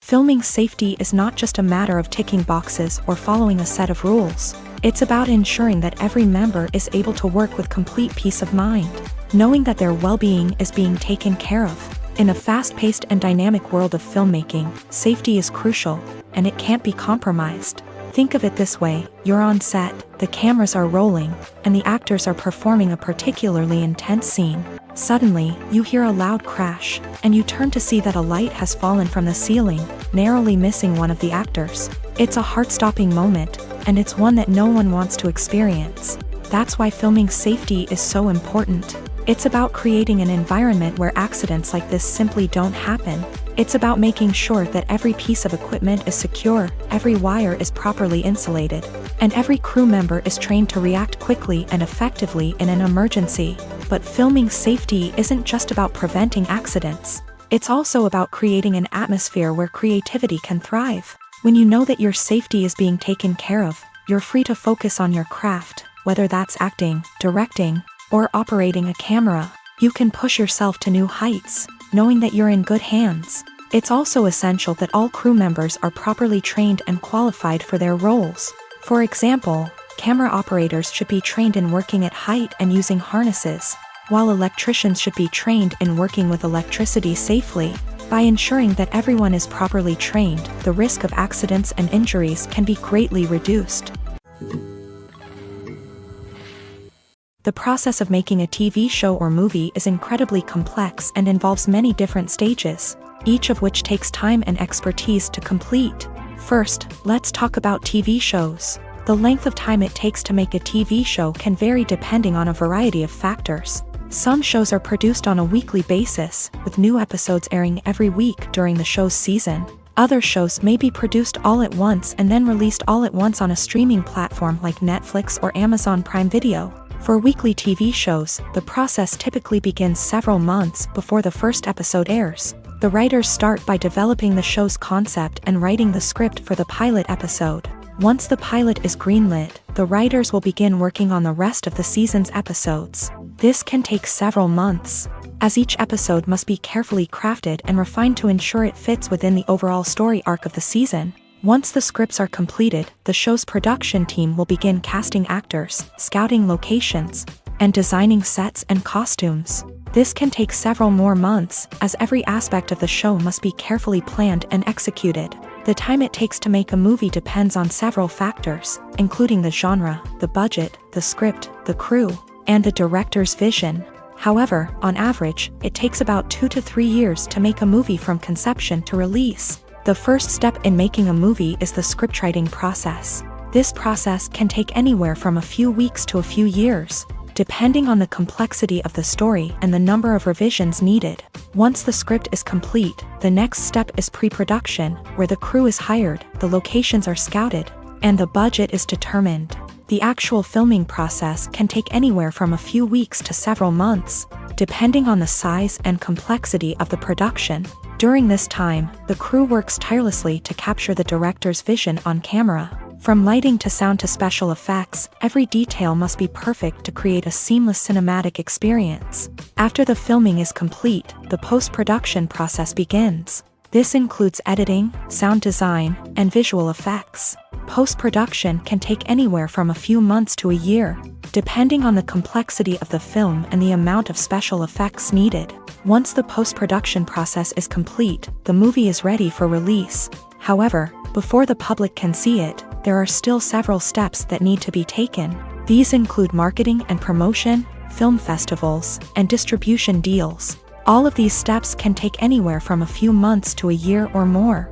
Filming safety is not just a matter of ticking boxes or following a set of rules. It's about ensuring that every member is able to work with complete peace of mind, knowing that their well-being is being taken care of. In a fast-paced and dynamic world of filmmaking, safety is crucial, and it can't be compromised. Think of it this way: you're on set, the cameras are rolling, and the actors are performing a particularly intense scene. Suddenly, you hear a loud crash, and you turn to see that a light has fallen from the ceiling, narrowly missing one of the actors. It's a heart-stopping moment, and it's one that no one wants to experience. That's why filming safety is so important. It's about creating an environment where accidents like this simply don't happen. It's about making sure that every piece of equipment is secure, every wire is properly insulated, and every crew member is trained to react quickly and effectively in an emergency. But filming safety isn't just about preventing accidents. It's also about creating an atmosphere where creativity can thrive. When you know that your safety is being taken care of, you're free to focus on your craft, whether that's acting, directing, or operating a camera. You can push yourself to new heights, knowing that you're in good hands. It's also essential that all crew members are properly trained and qualified for their roles. For example, camera operators should be trained in working at height and using harnesses, while electricians should be trained in working with electricity safely. By ensuring that everyone is properly trained, the risk of accidents and injuries can be greatly reduced. The process of making a TV show or movie is incredibly complex and involves many different stages, each of which takes time and expertise to complete. First, let's talk about TV shows. The length of time it takes to make a TV show can vary depending on a variety of factors. Some shows are produced on a weekly basis, with new episodes airing every week during the show's season. Other shows may be produced all at once and then released all at once on a streaming platform like Netflix or Amazon Prime Video. For weekly TV shows, the process typically begins several months before the first episode airs. The writers start by developing the show's concept and writing the script for the pilot episode. Once the pilot is greenlit, the writers will begin working on the rest of the season's episodes. This can take several months, as each episode must be carefully crafted and refined to ensure it fits within the overall story arc of the season. Once the scripts are completed, the show's production team will begin casting actors, scouting locations, and designing sets and costumes. This can take several more months, as every aspect of the show must be carefully planned and executed. The time it takes to make a movie depends on several factors, including the genre, the budget, the script, the crew, and the director's vision. However, on average, it takes about 2 to 3 years to make a movie from conception to release. The first step in making a movie is the scriptwriting process. This process can take anywhere from a few weeks to a few years, depending on the complexity of the story and the number of revisions needed. Once the script is complete, the next step is pre-production, where the crew is hired, the locations are scouted, and the budget is determined. The actual filming process can take anywhere from a few weeks to several months, depending on the size and complexity of the production. During this time, the crew works tirelessly to capture the director's vision on camera. From lighting to sound to special effects, every detail must be perfect to create a seamless cinematic experience. After the filming is complete, the post-production process begins. This includes editing, sound design, and visual effects. Post-production can take anywhere from a few months to a year, depending on the complexity of the film and the amount of special effects needed. Once the post-production process is complete, the movie is ready for release. However, before the public can see it, there are still several steps that need to be taken. These include marketing and promotion, film festivals, and distribution deals. All of these steps can take anywhere from a few months to a year or more.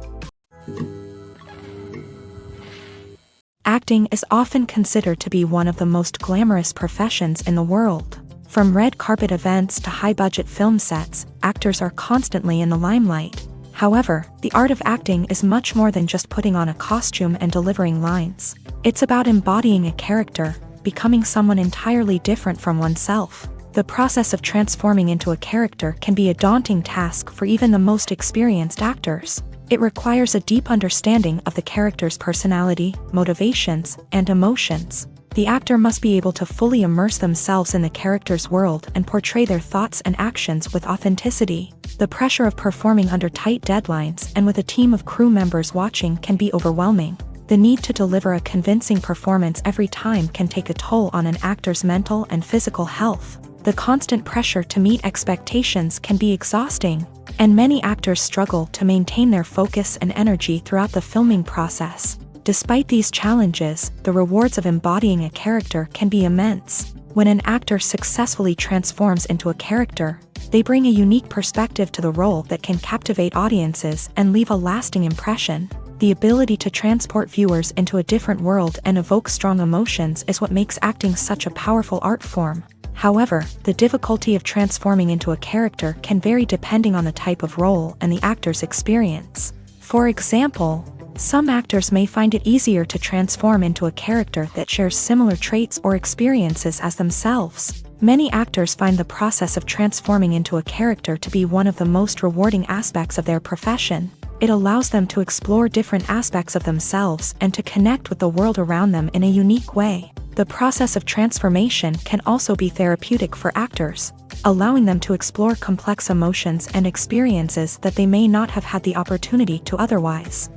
Acting is often considered to be one of the most glamorous professions in the world. From red carpet events to high-budget film sets, actors are constantly in the limelight. However, the art of acting is much more than just putting on a costume and delivering lines. It's about embodying a character, becoming someone entirely different from oneself. The process of transforming into a character can be a daunting task for even the most experienced actors. It requires a deep understanding of the character's personality, motivations, and emotions. The actor must be able to fully immerse themselves in the character's world and portray their thoughts and actions with authenticity. The pressure of performing under tight deadlines and with a team of crew members watching can be overwhelming. The need to deliver a convincing performance every time can take a toll on an actor's mental and physical health. The constant pressure to meet expectations can be exhausting, and many actors struggle to maintain their focus and energy throughout the filming process. Despite these challenges, the rewards of embodying a character can be immense. When an actor successfully transforms into a character, they bring a unique perspective to the role that can captivate audiences and leave a lasting impression. The ability to transport viewers into a different world and evoke strong emotions is what makes acting such a powerful art form. However, the difficulty of transforming into a character can vary depending on the type of role and the actor's experience. For example, some actors may find it easier to transform into a character that shares similar traits or experiences as themselves. Many actors find the process of transforming into a character to be one of the most rewarding aspects of their profession. It allows them to explore different aspects of themselves and to connect with the world around them in a unique way. The process of transformation can also be therapeutic for actors, allowing them to explore complex emotions and experiences that they may not have had the opportunity to otherwise.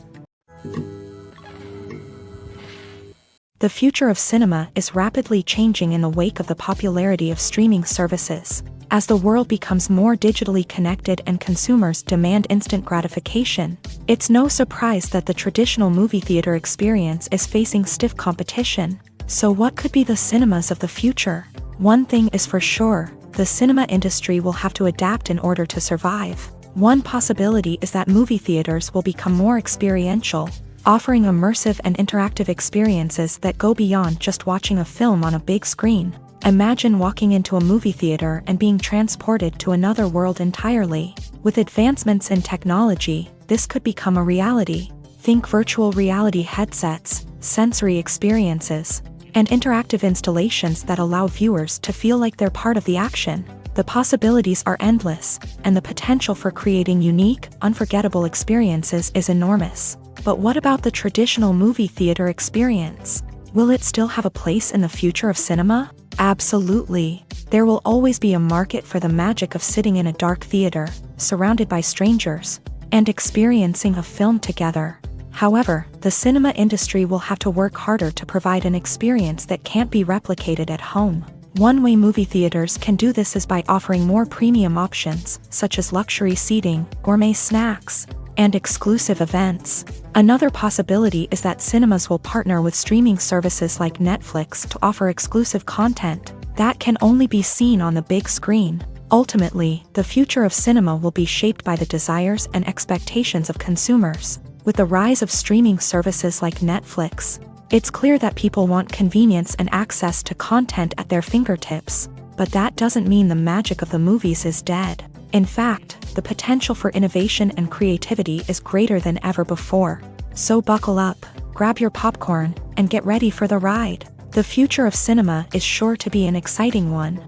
The future of cinema is rapidly changing in the wake of the popularity of streaming services. As the world becomes more digitally connected and consumers demand instant gratification, it's no surprise that the traditional movie theater experience is facing stiff competition. So what could be the cinemas of the future? One thing is for sure, the cinema industry will have to adapt in order to survive. One possibility is that movie theaters will become more experiential, offering immersive and interactive experiences that go beyond just watching a film on a big screen. Imagine walking into a movie theater and being transported to another world entirely. With advancements in technology, this could become a reality. Think virtual reality headsets, sensory experiences, and interactive installations that allow viewers to feel like they're part of the action. The possibilities are endless, and the potential for creating unique, unforgettable experiences is enormous. But what about the traditional movie theater experience? Will it still have a place in the future of cinema? Absolutely. There will always be a market for the magic of sitting in a dark theater, surrounded by strangers, and experiencing a film together. However, the cinema industry will have to work harder to provide an experience that can't be replicated at home. One way movie theaters can do this is by offering more premium options, such as luxury seating, gourmet snacks, and exclusive events. Another possibility is that cinemas will partner with streaming services like Netflix to offer exclusive content that can only be seen on the big screen. Ultimately, the future of cinema will be shaped by the desires and expectations of consumers. With the rise of streaming services like Netflix, it's clear that people want convenience and access to content at their fingertips. But that doesn't mean the magic of the movies is dead. In fact, the potential for innovation and creativity is greater than ever before. So buckle up, grab your popcorn, and get ready for the ride. The future of cinema is sure to be an exciting one.